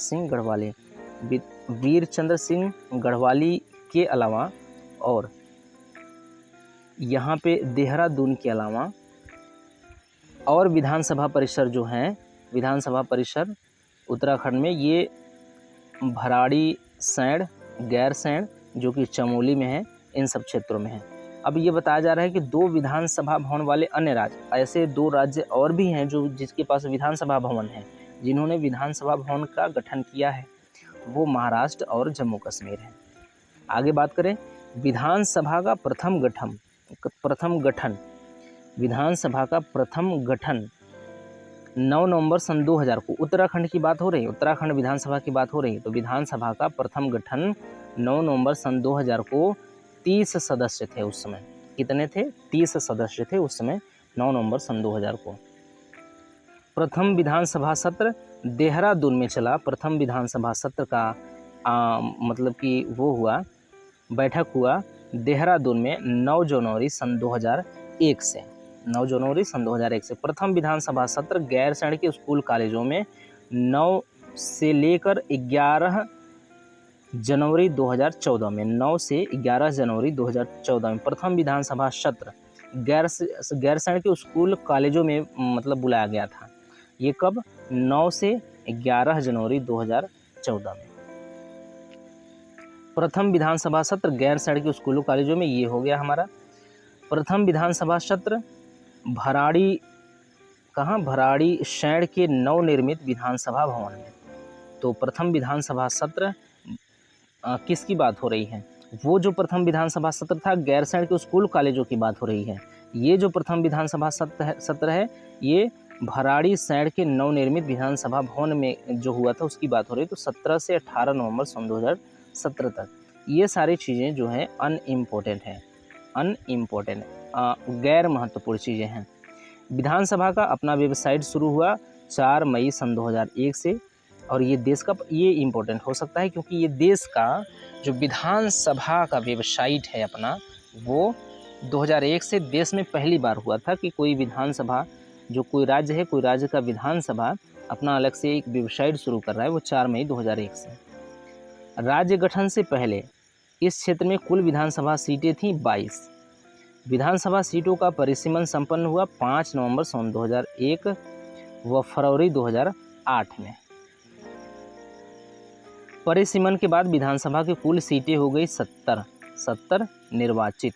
सिंह गढ़वाली के अलावा और यहाँ पे देहरादून के अलावा और विधानसभा परिसर जो हैं, विधानसभा परिसर उत्तराखंड में ये भराड़ी सैंड गैरसैंण जो कि चमोली में है, इन सब क्षेत्रों में है। अब ये बताया जा रहा है कि 2 विधानसभा भवन वाले अन्य राज्य, ऐसे 2 राज्य और भी हैं जो जिसके पास विधानसभा भवन है, जिन्होंने विधानसभा भवन का गठन किया है, वो महाराष्ट्र और जम्मू कश्मीर है। आगे बात करें विधानसभा का प्रथम गठन विधानसभा का प्रथम गठन 9 नवंबर सन 2000 को। उत्तराखंड की बात हो रही है, उत्तराखंड विधानसभा की बात हो रही है। तो विधानसभा का प्रथम गठन 9 नवंबर सन 2000 को 30 सदस्य थे उस समय। कितने थे? 30 सदस्य थे उस समय 9 नवंबर सन 2000 को। प्रथम विधानसभा सत्र देहरादून में चला। प्रथम विधानसभा सत्र का मतलब कि वो हुआ, बैठक हुआ देहरादून में 9 जनवरी सन 2001 से। 9 जनवरी सन 2001 से। प्रथम विधानसभा सत्र गैरसैंण के स्कूल कॉलेजों में 9 से लेकर 11 जनवरी 2014 में 9 से 11 जनवरी 2014 में प्रथम विधानसभा सत्र गैरसैंण के स्कूल कॉलेजों में मतलब बुलाया गया था। ये कब? 9 से 11 जनवरी 2014 में प्रथम विधानसभा सत्र गैरसैंण के स्कूलों कॉलेजों में ये हो गया हमारा। प्रथम विधानसभा सत्र भराड़ी सैंण के नवनिर्मित विधानसभा भवन में। तो प्रथम विधानसभा सत्र किसकी बात हो रही है? वो जो प्रथम विधानसभा सत्र था गैरसैंण के स्कूल कॉलेजों की बात हो रही है। ये जो प्रथम विधानसभा सत्र है ये भराड़ी सैंण के नवनिर्मित विधानसभा भवन में जो हुआ था उसकी बात हो रही है। तो 17 से 18 नवंबर सन 2017 तक ये सारी चीज़ें जो हैं अनइम्पोर्टेंट हैं, गैर महत्वपूर्ण चीज़ें हैं। विधानसभा का अपना वेबसाइट शुरू हुआ 4 मई सन 2001 से। और ये देश का ये इम्पोर्टेंट हो सकता है क्योंकि ये देश का जो विधानसभा का वेबसाइट है अपना, वो 2001 से देश में पहली बार हुआ था कि कोई विधानसभा जो कोई राज्य है, कोई राज्य का विधानसभा अपना अलग से एक वेबसाइट शुरू कर रहा है, वो 4 मई 2001 से। राज्य गठन से पहले इस क्षेत्र में कुल विधानसभा सीटें थीं 22। विधानसभा सीटों का परिसीमन संपन्न हुआ 5 नवंबर सन 2001 व फरवरी 2008 में। परिसीमन के बाद विधानसभा की कुल सीटें हो गई 70 निर्वाचित,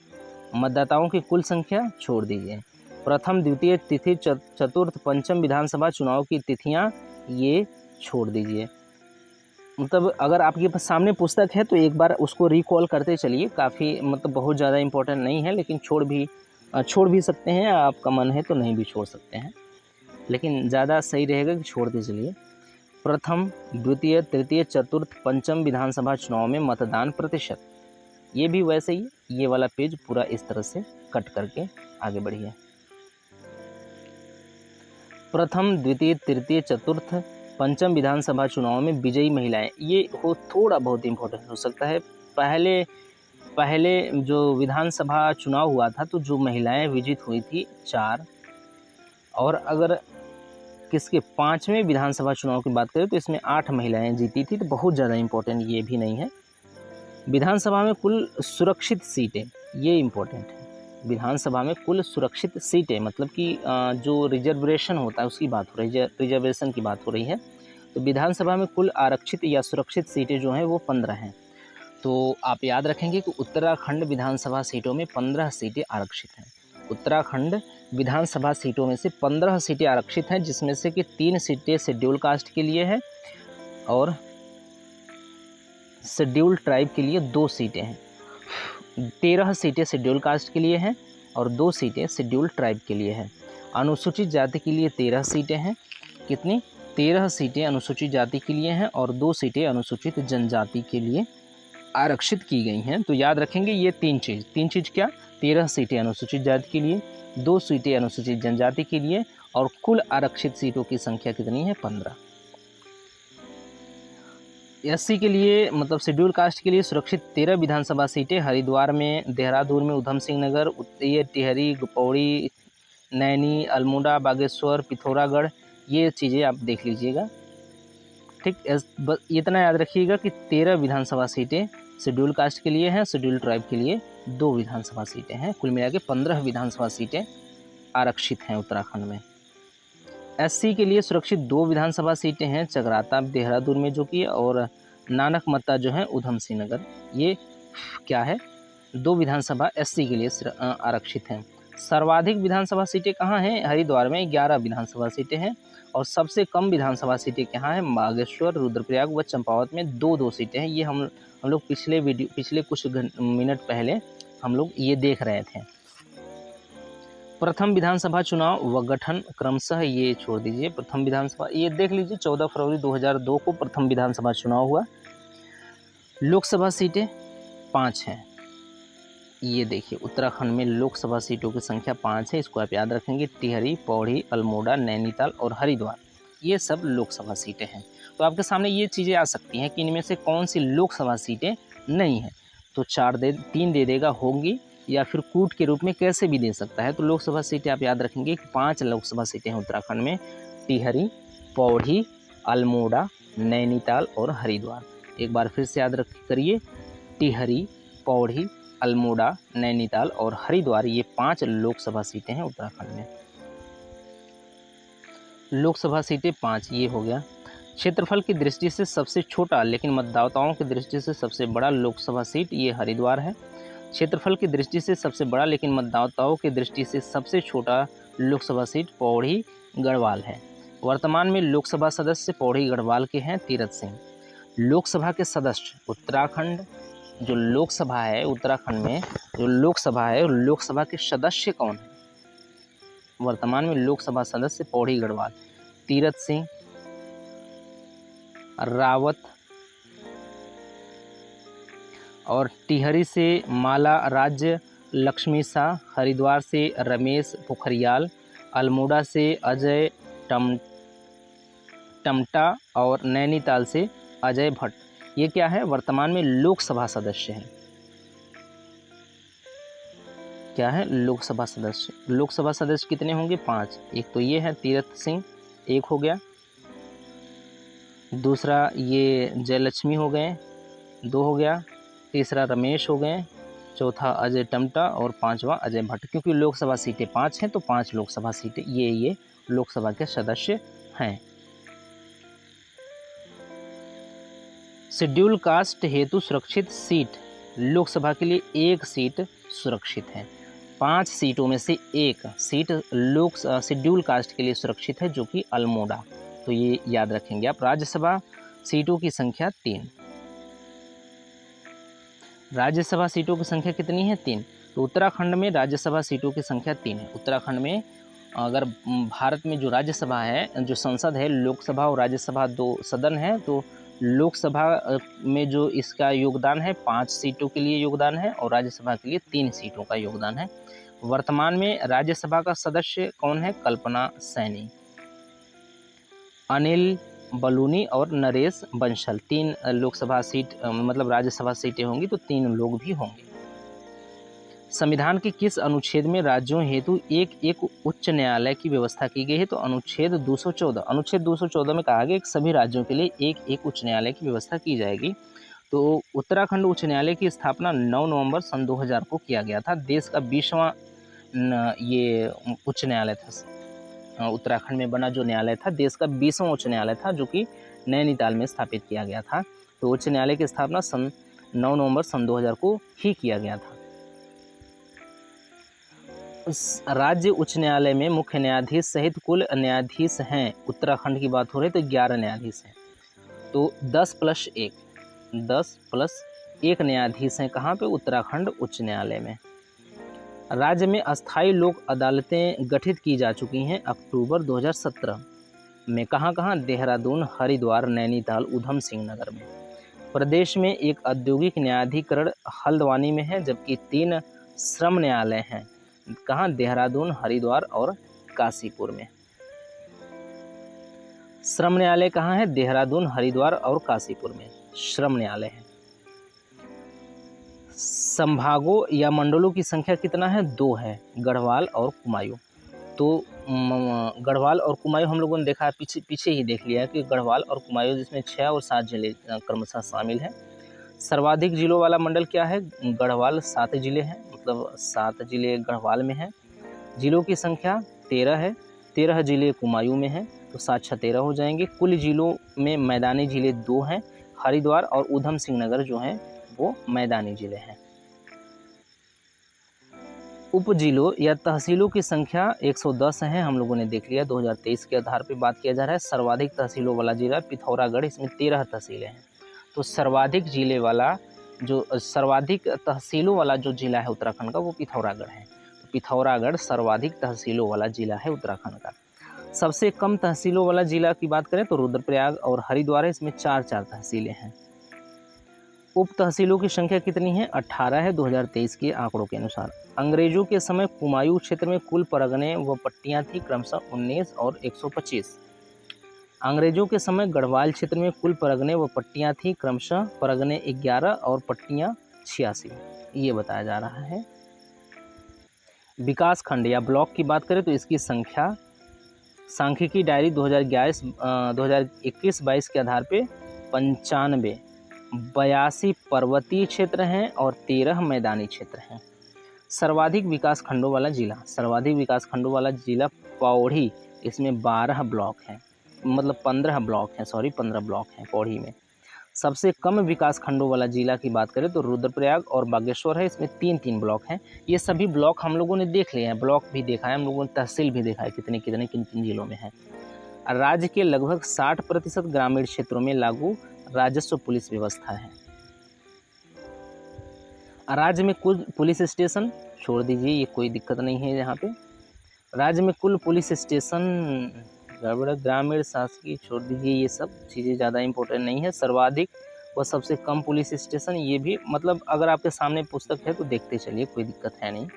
मतदाताओं की कुल संख्या छोड़ दीजिए। प्रथम, द्वितीय, तिथि, चतुर्थ, पंचम विधानसभा चुनाव की तिथियां ये छोड़ दीजिए। मतलब अगर आपके पास सामने पुस्तक है तो एक बार उसको रिकॉल करते चलिए, काफ़ी मतलब बहुत ज़्यादा इम्पोर्टेंट नहीं है, लेकिन छोड़ भी सकते हैं, आपका मन है तो नहीं भी छोड़ सकते हैं, लेकिन ज़्यादा सही रहेगा कि छोड़ते चलिए। प्रथम, द्वितीय, तृतीय, चतुर्थ, पंचम विधानसभा चुनाव में मतदान प्रतिशत, ये भी वैसे ही ये वाला पेज पूरा इस तरह से कट करके आगे बढ़िए। प्रथम, द्वितीय, तृतीय, चतुर्थ, पंचम विधानसभा चुनाव में विजयी महिलाएं, ये हो थोड़ा बहुत इम्पोर्टेंट हो सकता है। पहले जो विधानसभा चुनाव हुआ था तो जो महिलाएं विजित हुई थी 4, और अगर किसके 5वें विधानसभा चुनाव की बात करें तो इसमें 8 महिलाएं जीती थी, तो बहुत ज़्यादा इम्पोर्टेंट ये भी नहीं है। विधानसभा में कुल सुरक्षित सीटें, ये इम्पोर्टेंट है। विधानसभा में कुल सुरक्षित सीटें मतलब कि जो रिजर्वेशन होता है उसकी बात हो रही है, रिजर्वेशन की बात हो रही है। तो विधानसभा में कुल आरक्षित या सुरक्षित सीटें जो हैं वो 15 हैं। तो आप याद रखेंगे कि उत्तराखंड विधानसभा सीटों में 15 सीटें आरक्षित हैं। उत्तराखंड विधानसभा सीटों में से 15 सीटें आरक्षित हैं, जिसमें से कि 3 सीटें शेड्यूल कास्ट के लिए हैं और शेड्यूल ट्राइब के लिए 2 सीटें हैं। 13 सीटें शेड्यूल कास्ट के लिए हैं और 2 सीटें शेड्यूल ट्राइब के लिए हैं। अनुसूचित जाति के लिए 13 सीटें हैं। कितनी? 13 सीटें अनुसूचित जाति के लिए हैं और 2 सीटें अनुसूचित जनजाति के लिए आरक्षित की गई हैं। तो याद रखेंगे ये तीन चीज़ क्या? 13 सीटें अनुसूचित जाति के लिए, 2 सीटें अनुसूचित जनजाति के लिए और कुल आरक्षित सीटों की संख्या कितनी है? 15। एससी के लिए मतलब शेड्यूल कास्ट के लिए सुरक्षित 13 विधानसभा सीटें हरिद्वार में, देहरादून में उधम सिंह नगर, ये टिहरी, पौड़ी, नैनी, अल्मोड़ा, बागेश्वर, पिथौरागढ़, ये चीज़ें आप देख लीजिएगा। ठीक, बस इतना याद रखिएगा कि 13 विधानसभा सीटें शेड्यूल कास्ट के लिए हैं, शेड्यूल ट्राइब के लिए 2 विधानसभा सीटें हैं। कुल मिला के 15 विधानसभा सीटें आरक्षित हैं उत्तराखंड में। एससी के लिए सुरक्षित 2 विधानसभा सीटें हैं, चकराता देहरादून में जो कि, और नानक मत्ता जो है उधम सिंह नगर। ये क्या है? 2 विधानसभा एससी के लिए आरक्षित हैं। सर्वाधिक विधानसभा सीटें कहाँ हैं? हरिद्वार में 11 विधानसभा सीटें हैं और सबसे कम विधानसभा सीटें कहाँ हैं? बागेश्वर, रुद्रप्रयाग व चंपावत में 2-2 सीटें हैं। ये हम लोग पिछले कुछ मिनट पहले हम लोग ये देख रहे थे। प्रथम विधानसभा चुनाव व गठन क्रमशः, ये छोड़ दीजिए। प्रथम विधानसभा ये देख लीजिए, 14 फरवरी 2002 को प्रथम विधानसभा चुनाव हुआ। लोकसभा सीटें 5 हैं। ये देखिए उत्तराखंड में लोकसभा सीटों की संख्या 5 है, इसको आप याद रखेंगे। टिहरी, पौड़ी, अल्मोड़ा, नैनीताल और हरिद्वार, ये सब लोकसभा सीटें हैं। तो आपके सामने ये चीज़ें आ सकती हैं कि इनमें से कौन सी लोकसभा सीटें नहीं हैं। तो 3 दे देगा होंगी, या फिर कूट के रूप में कैसे भी दे सकता है। तो लोकसभा सीटें आप याद रखेंगे कि 5 लोकसभा सीटें हैं उत्तराखंड में। टिहरी, पौड़ी, अल्मोड़ा, नैनीताल और हरिद्वार। एक बार फिर से याद करिए, टिहरी, पौड़ी, अल्मोड़ा, नैनीताल और हरिद्वार, ये 5 लोकसभा सीटें हैं उत्तराखंड में। लोकसभा सीटें 5, ये हो गया। क्षेत्रफल की दृष्टि से सबसे छोटा लेकिन मतदाताओं की दृष्टि से सबसे बड़ा लोकसभा सीट ये हरिद्वार है। क्षेत्रफल की दृष्टि से सबसे बड़ा लेकिन मतदाताओं की दृष्टि से सबसे छोटा लोकसभा सीट पौड़ी गढ़वाल है। वर्तमान में लोकसभा सदस्य पौड़ी गढ़वाल के हैं तीरथ सिंह। लोकसभा के सदस्य उत्तराखंड, जो लोकसभा है उत्तराखंड में, जो लोकसभा है, लोकसभा के सदस्य कौन है? वर्तमान में लोकसभा सदस्य पौड़ी गढ़वाल, तीरथ सिंह, रावत, और टिहरी से माला राज्य लक्ष्मी शाह, हरिद्वार से रमेश पोखरियाल, अल्मोड़ा से अजय टमटा और नैनीताल से अजय भट्ट। ये क्या है? वर्तमान में लोकसभा सदस्य हैं। क्या है? लोकसभा सदस्य। लोकसभा सदस्य कितने होंगे? 5। एक तो ये है तीरथ सिंह, एक हो गया। दूसरा ये जयलक्ष्मी हो गए, 2 हो गया। तीसरा रमेश हो गए, चौथा अजय टमटा और 5वां अजय भट्ट। क्योंकि लोकसभा सीटें 5 हैं तो 5 लोकसभा सीटें ये लोकसभा के सदस्य हैं। शेड्यूल कास्ट हेतु सुरक्षित सीट, लोकसभा के लिए 1 सीट सुरक्षित है। 5 सीटों में से एक सीट लोक शेड्यूल कास्ट के लिए सुरक्षित है, जो कि अल्मोड़ा। तो ये याद रखेंगे आप। राज्यसभा सीटों की संख्या 3। राज्यसभा सीटों की संख्या कितनी है? 3। तो उत्तराखंड में राज्यसभा सीटों की संख्या 3 है। उत्तराखंड में अगर भारत में जो राज्यसभा है, जो संसद है, लोकसभा और राज्यसभा 2 सदन है, तो लोकसभा में जो इसका योगदान है 5 सीटों के लिए योगदान है और राज्यसभा के लिए 3 सीटों का योगदान है। वर्तमान में राज्यसभा का सदस्य कौन है? कल्पना सैनी, अनिल बलूनी और नरेश बंसल। 3 लोकसभा सीट मतलब राज्यसभा सीटें होंगी, तो 3 लोग भी होंगे। संविधान के किस अनुच्छेद में राज्यों हेतु एक उच्च न्यायालय की व्यवस्था की गई है? तो अनुच्छेद 214। अनुच्छेद 214 में कहा गया कि सभी राज्यों के लिए एक उच्च न्यायालय की व्यवस्था की जाएगी। तो उत्तराखंड उच्च न्यायालय की स्थापना 9 नवंबर सन 2000 को किया गया था। देश का 20वां ये उच्च न्यायालय था। उत्तराखंड में बना जो न्यायालय था, देश का 20वां उच्च न्यायालय था, जो कि नैनीताल में स्थापित किया गया था। तो उच्च न्यायालय की स्थापना 9 नवंबर सन 2000 को ही किया गया था। राज्य उच्च न्यायालय में मुख्य न्यायाधीश सहित कुल न्यायाधीश हैं, उत्तराखंड की बात हो रही है तो 11 न्यायाधीश हैं। तो 10 प्लस 1 न्यायाधीश हैं। कहाँ पे? उत्तराखंड उच्च न्यायालय में। राज्य में अस्थायी लोक अदालतें गठित की जा चुकी हैं अक्टूबर 2017 में। कहाँ? देहरादून, हरिद्वार, नैनीताल, ऊधम सिंह नगर में। प्रदेश में एक औद्योगिक न्यायाधिकरण हल्द्वानी में है, जबकि 3 श्रम न्यायालय हैं। कहाँ? देहरादून, हरिद्वार और काशीपुर में। श्रम न्यायालय कहाँ है? देहरादून, हरिद्वार और काशीपुर में श्रम न्यायालय है। संभागों या मंडलों की संख्या कितना है? 2 है, गढ़वाल और कुमायूं। तो गढ़वाल और कुमायूं हम लोगों ने देखा है, पीछे ही देख लिया है कि गढ़वाल और कुमायूं, जिसमें 6 और 7 जिले क्रमशः शामिल हैं। सर्वाधिक जिलों वाला मंडल क्या है? गढ़वाल, 7 जिले हैं, मतलब 7 जिले गढ़वाल में हैं। जिलों की संख्या 13 है, 13 जिले कुमायूं में हैं, तो 7 13 हो जाएंगे। कुल जिलों में मैदानी जिले 2 हैं, हरिद्वार और ऊधम सिंह नगर जो हैं वो मैदानी जिले हैं। उप जिलों या तहसीलों की संख्या 110 है, हम लोगों ने देख लिया। 2023 के आधार पर बात किया जा रहा है। सर्वाधिक तहसीलों वाला जिला पिथौरागढ़, इसमें 13 तहसीलें हैं। तो सर्वाधिक तहसीलों वाला जो जिला है उत्तराखंड का, वो पिथौरागढ़ है। तो पिथौरागढ़ सर्वाधिक तहसीलों वाला जिला है उत्तराखंड का। सबसे कम तहसीलों वाला जिला की बात करें तो रुद्रप्रयाग और हरिद्वार है, इसमें 4 तहसीलें हैं। उप तहसीलों की संख्या कितनी है? 18 है, 2023 के आंकड़ों के अनुसार। अंग्रेजों के समय कुमायूं क्षेत्र में कुल परगने व पट्टियां थी क्रमशः 19 और 125। अंग्रेजों के समय गढ़वाल क्षेत्र में कुल परगने व पट्टियां थी क्रमशः परगने 11 और पट्टियां 86, ये बताया जा रहा है। विकास खंड या ब्लॉक की बात करें तो इसकी संख्या सांख्यिकी डायरी 2021-22 के आधार पे 95, 82 पर्वतीय क्षेत्र हैं और 13 मैदानी क्षेत्र हैं। सर्वाधिक विकास खंडों वाला जिला पौड़ी, इसमें 12 ब्लॉक हैं, मतलब 15 ब्लॉक हैं पौड़ी में। सबसे कम विकास खंडों वाला जिला की बात करें तो रुद्रप्रयाग और बागेश्वर है, इसमें 3 ब्लॉक हैं। ये सभी ब्लॉक हम लोगों ने देख लिए हैं, ब्लॉक भी देखा है हम लोगों ने, तहसील भी देखा है किन किन जिलों में है। राज्य के लगभग 60% ग्रामीण क्षेत्रों में लागू राजस्व पुलिस व्यवस्था है। राज्य में कुल पुलिस स्टेशन छोड़ दीजिए, ये कोई दिक्कत नहीं है यहाँ पे। राज्य में कुल पुलिस स्टेशन ग्रामीण शासकीय छोड़ दीजिए, ये सब चीज़ें ज़्यादा इम्पोर्टेंट नहीं है। सर्वाधिक व सबसे कम पुलिस स्टेशन, ये भी मतलब अगर आपके सामने पुस्तक है तो देखते चलिए, कोई दिक्कत है नहीं।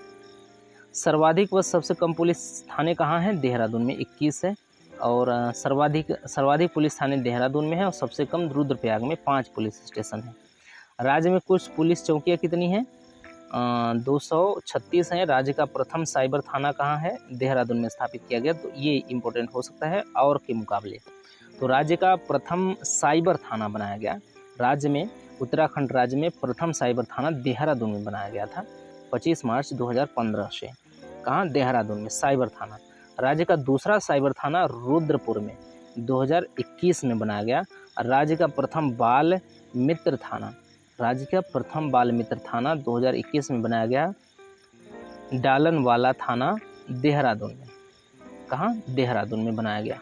सर्वाधिक व सबसे कम पुलिस थाने कहाँ हैं? देहरादून में 21 है, और सर्वाधिक पुलिस थाने देहरादून में है, और सबसे कम रुद्रप्रयाग में 5 पुलिस स्टेशन है। राज्य में कुछ पुलिस चौकियाँ कितनी हैं? 236 हैं। राज्य का प्रथम साइबर थाना कहाँ है? देहरादून में स्थापित किया गया, तो ये इम्पोर्टेंट हो सकता है और के मुकाबले। तो राज्य का प्रथम साइबर थाना बनाया गया राज्य में, उत्तराखंड राज्य में प्रथम साइबर थाना देहरादून में बनाया गया था 25 मार्च 2015 से। कहाँ? देहरादून में साइबर थाना। राज्य का दूसरा साइबर थाना रुद्रपुर में 2021 में बनाया गया। राज्य का प्रथम बाल मित्र थाना 2021 में बनाया गया डालनवाला थाना देहरादून में। कहाँ? देहरादून में बनाया गया।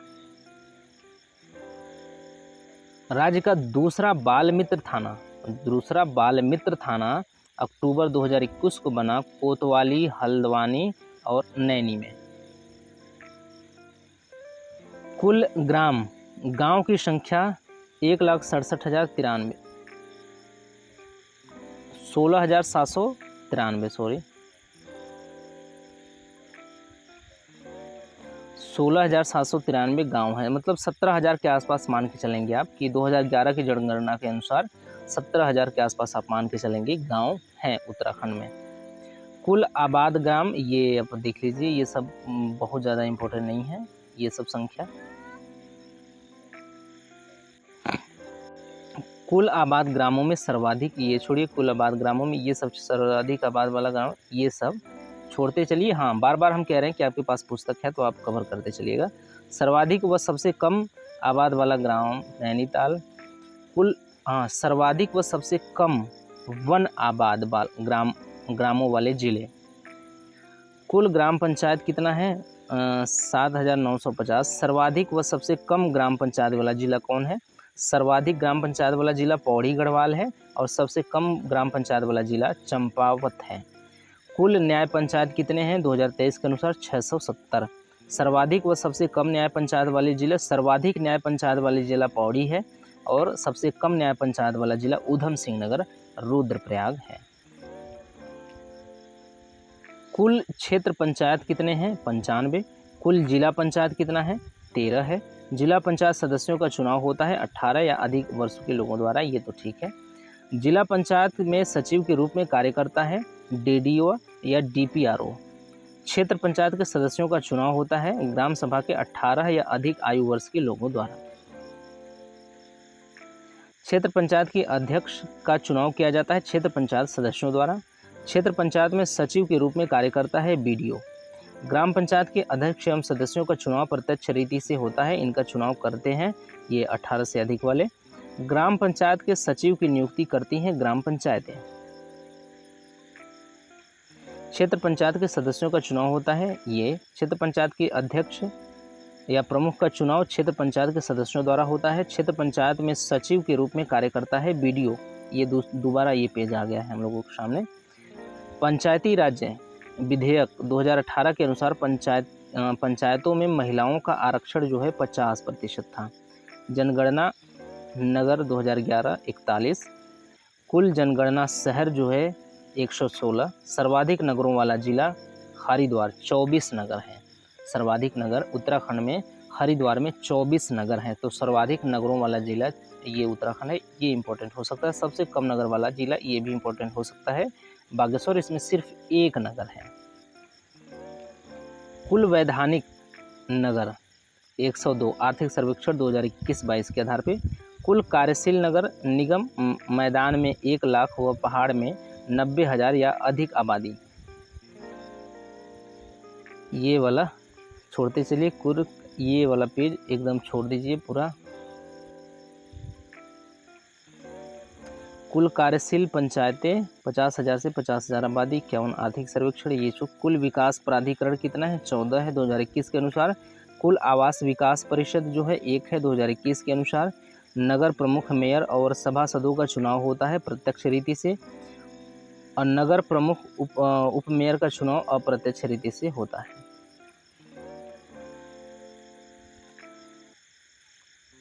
राज्य का दूसरा बाल मित्र थाना अक्टूबर 2021 को बना कोतवाली, हल्द्वानी और नैनी में। कुल गांव की संख्या 1,67,093, 16,793 सॉरी 16,793 गांव है, मतलब 17,000 के आसपास मान के चलेंगे आप कि 2011 की जनगणना के अनुसार 17,000 के आसपास आप मान के चलेंगे गांव हैं उत्तराखंड में। कुल आबाद ग्राम, ये आप देख लीजिए, ये सब बहुत ज़्यादा इम्पोर्टेंट नहीं है ये सब संख्या। कुल आबाद ग्रामों में सर्वाधिक, ये छोड़िए, कुल आबाद ग्रामों में ये सब सर्वाधिक आबाद वाला ग्राम, ये सब छोड़ते चलिए। हाँ, बार बार हम कह रहे हैं कि आपके पास पुस्तक है तो आप कवर करते चलिएगा। सर्वाधिक व सबसे कम आबाद वाला ग्राम नैनीताल। सर्वाधिक व सबसे कम वन आबाद ग्रामों वाले जिले। कुल ग्राम पंचायत कितना है? 7,950। सर्वाधिक व सबसे कम ग्राम पंचायत वाला जिला कौन है? सर्वाधिक ग्राम पंचायत वाला जिला पौड़ी गढ़वाल है और सबसे कम ग्राम पंचायत वाला जिला चंपावत है। कुल न्याय पंचायत कितने हैं? 2023 के अनुसार 670। सर्वाधिक व सबसे कम न्याय पंचायत वाले जिला, सर्वाधिक न्याय पंचायत वाले जिला पौड़ी है और सबसे कम न्याय पंचायत वाला जिला ऊधम सिंह नगर रुद्रप्रयाग है। कुल क्षेत्र पंचायत कितने हैं? 95। कुल जिला पंचायत कितना है? 13 है। जिला पंचायत सदस्यों का चुनाव होता है 18 या अधिक वर्षों के लोगों द्वारा, ये तो ठीक है। जिला पंचायत में सचिव के रूप में कार्य करता है डीडीओ या डीपीआरओ। क्षेत्र पंचायत के सदस्यों का चुनाव होता है ग्राम सभा के 18 या अधिक आयु वर्ष के लोगों द्वारा। क्षेत्र पंचायत के अध्यक्ष का चुनाव किया जाता है क्षेत्र पंचायत सदस्यों द्वारा। क्षेत्र पंचायत में सचिव के रूप में कार्य करता है बीडीओ। ग्राम पंचायत के अध्यक्ष एवं सदस्यों का चुनाव प्रत्यक्ष रीति से होता है, इनका चुनाव करते हैं ये 18 से अधिक वाले। ग्राम पंचायत के सचिव की नियुक्ति करती हैं ग्राम पंचायतें। क्षेत्र पंचायत के सदस्यों का चुनाव होता है ये क्षेत्र पंचायत के अध्यक्ष या प्रमुख का चुनाव क्षेत्र पंचायत के सदस्यों द्वारा होता है। क्षेत्र पंचायत में सचिव के रूप में कार्य करता है बीडीओ। ये दोबारा ये पेज आ गया है हम लोगों के सामने। पंचायती राज्य विधेयक 2018 के अनुसार पंचायतों में महिलाओं का आरक्षण जो है 50% था। जनगणना नगर 2011 41। कुल जनगणना शहर जो है 116। सर्वाधिक नगरों वाला जिला हरिद्वार 24 नगर है। सर्वाधिक नगर उत्तराखंड में हरिद्वार में 24 नगर हैं, तो सर्वाधिक नगरों वाला जिला ये उत्तराखंड है, ये इंपॉर्टेंट हो सकता है। सबसे कम नगर वाला जिला ये भी इंपॉर्टेंट हो सकता है बागेश्वर, इसमें सिर्फ एक नगर है। कुल वैधानिक नगर 102 आर्थिक सर्वेक्षण 2021-22 के आधार पे। कुल कार्यशील नगर निगम मैदान में 1 लाख व पहाड़ में 90,000 या अधिक आबादी। ये वाला छोड़ते चलिए, ये वाला पेज एकदम छोड़ दीजिए पूरा। कुल कार्यशील पंचायतें 50,000 से 50,000 आबादी, 51 आर्थिक सर्वेक्षण। ये जो कुल विकास प्राधिकरण कितना है? 14 है 2021 के अनुसार। कुल आवास विकास परिषद जो है 1 है 2021 के अनुसार। नगर प्रमुख मेयर और सभासदों का चुनाव होता है प्रत्यक्ष रीति से और नगर प्रमुख उप मेयर का चुनाव अप्रत्यक्ष रीति से होता है।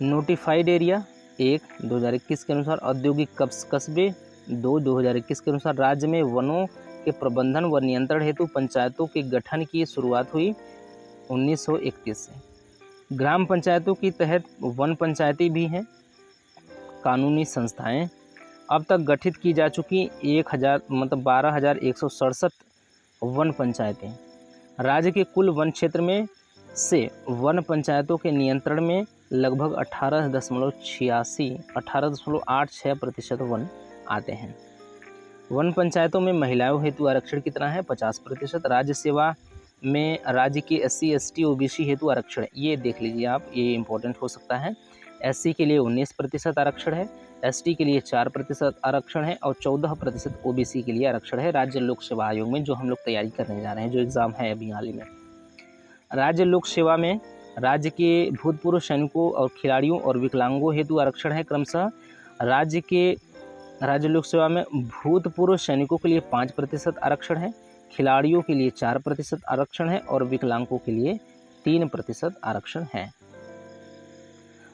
नोटिफाइड एरिया 1 2021 के अनुसार। औद्योगिक कस्बे 2 2021 के अनुसार। राज्य में वनों के प्रबंधन व नियंत्रण हेतु पंचायतों के गठन की शुरुआत हुई 1931 से। ग्राम पंचायतों के तहत वन पंचायतें भी हैं। कानूनी संस्थाएं अब तक गठित की जा चुकी 12,167 वन पंचायतें। राज्य के कुल वन क्षेत्र में से वन पंचायतों के नियंत्रण में लगभग 18.86% वन आते हैं। वन पंचायतों में महिलाओं हेतु आरक्षण कितना है? 50%। राज्य सेवा में राज्य के SC ST OBC हेतु आरक्षण, ये देख लीजिए आप, ये इम्पोर्टेंट हो सकता है। SC के लिए 19% आरक्षण है, ST के लिए 4% आरक्षण है और 14% OBC के लिए आरक्षण है राज्य लोक सेवा आयोग में, जो हम लोग तैयारी करने जा रहे हैं, जो एग्ज़ाम है अभी हाल ही में। राज्य लोक सेवा में राज्य के भूतपूर्व सैनिकों और खिलाड़ियों और विकलांगों हेतु आरक्षण है क्रमशः। राज्य लोक सेवा में भूतपूर्व सैनिकों के लिए 5% आरक्षण है, खिलाड़ियों के लिए 4% आरक्षण है और विकलांगों के लिए 3% आरक्षण है।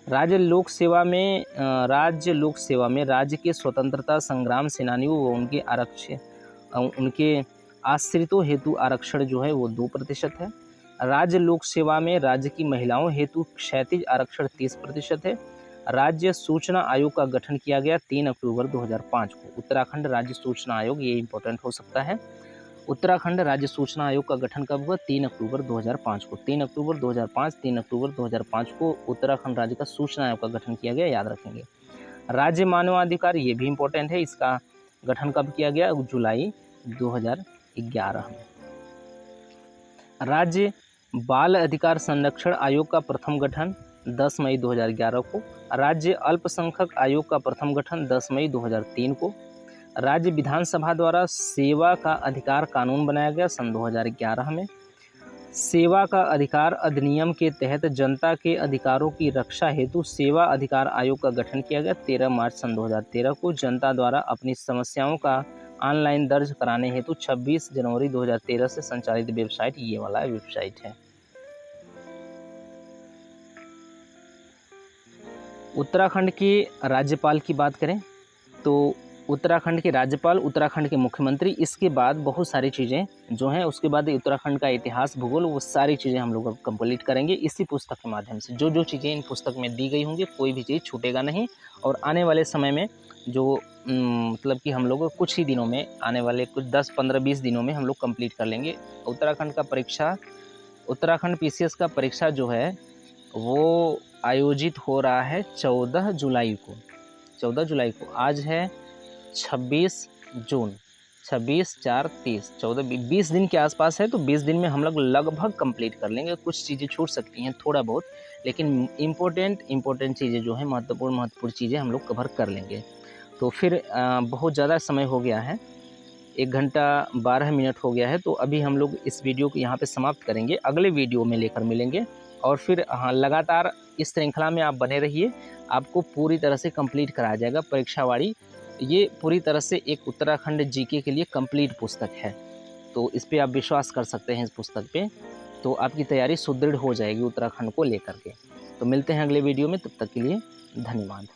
राज्य लोक सेवा में राज्य के स्वतंत्रता संग्राम सेनानियों व उनके आश्रितों हेतु आरक्षण जो है वो 2% है। राज्य लोक सेवा में राज्य की महिलाओं हेतु क्षैतिज आरक्षण 30% है। राज्य सूचना आयोग का गठन किया गया 3 अक्टूबर 2005 को। उत्तराखंड राज्य सूचना आयोग, ये इंपॉर्टेंट हो सकता है। उत्तराखंड राज्य सूचना आयोग का गठन कब हुआ? 3 अक्टूबर 2005 को। 3 अक्टूबर 2005 को उत्तराखंड राज्य का सूचना आयोग का गठन किया गया, याद रखेंगे। राज्य मानवाधिकार, ये भी इंपॉर्टेंट है, इसका गठन कब किया गया? जुलाई 2011 में। राज्य बाल अधिकार संरक्षण आयोग का प्रथम गठन 10 मई 2011 को। राज्य अल्पसंख्यक आयोग का प्रथम गठन 10 मई 2003 को। राज्य विधानसभा द्वारा सेवा का अधिकार कानून बनाया गया सन 2011 में। सेवा का अधिकार अधिनियम के तहत जनता के अधिकारों की रक्षा हेतु सेवा अधिकार आयोग का गठन किया गया 13 मार्च सन 2013 को। जनता द्वारा अपनी समस्याओं का ऑनलाइन दर्ज कराने हेतु 26 जनवरी 2013 से संचालित वेबसाइट ये वाला वेबसाइट है। उत्तराखंड के राज्यपाल की बात करें तो उत्तराखंड के राज्यपाल, उत्तराखंड के मुख्यमंत्री, इसके बाद बहुत सारी चीज़ें जो हैं, उसके बाद उत्तराखंड का इतिहास, भूगोल, वो सारी चीज़ें हम लोग अब कंप्लीट करेंगे इसी पुस्तक के माध्यम से। जो जो चीज़ें इन पुस्तक में दी गई होंगी, कोई भी चीज़ छूटेगा नहीं। और आने वाले समय में जो मतलब कि हम लोग कुछ ही दिनों में, आने वाले कुछ 10, 15, 20 दिनों में हम लोग कंप्लीट कर लेंगे। उत्तराखंड PCS का परीक्षा जो है वो आयोजित हो रहा है 14 जुलाई को। 14 जुलाई को, आज है 26 जून, 26/4/30, 20 दिन के आसपास है। तो 20 दिन में हम लोग लगभग कंप्लीट कर लेंगे। कुछ चीज़ें छूट सकती हैं थोड़ा बहुत, लेकिन इम्पोर्टेंट चीज़ें जो हैं, महत्वपूर्ण चीज़ें हम लोग कवर कर लेंगे। तो फिर बहुत ज़्यादा समय हो गया है, 1 घंटा 12 मिनट हो गया है। तो अभी हम लोग इस वीडियो को यहाँ पे समाप्त करेंगे, अगले वीडियो में लेकर मिलेंगे। और फिर लगातार इस श्रृंखला में आप बने रहिए, आपको पूरी तरह से कंप्लीट कराया जाएगा परीक्षावाड़ी। ये पूरी तरह से एक उत्तराखंड जीके के लिए कंप्लीट पुस्तक है, तो इस पे आप विश्वास कर सकते हैं, इस पुस्तक पे। तो आपकी तैयारी सुदृढ़ हो जाएगी उत्तराखंड को लेकर के। तो मिलते हैं अगले वीडियो में, तब तक के लिए धन्यवाद।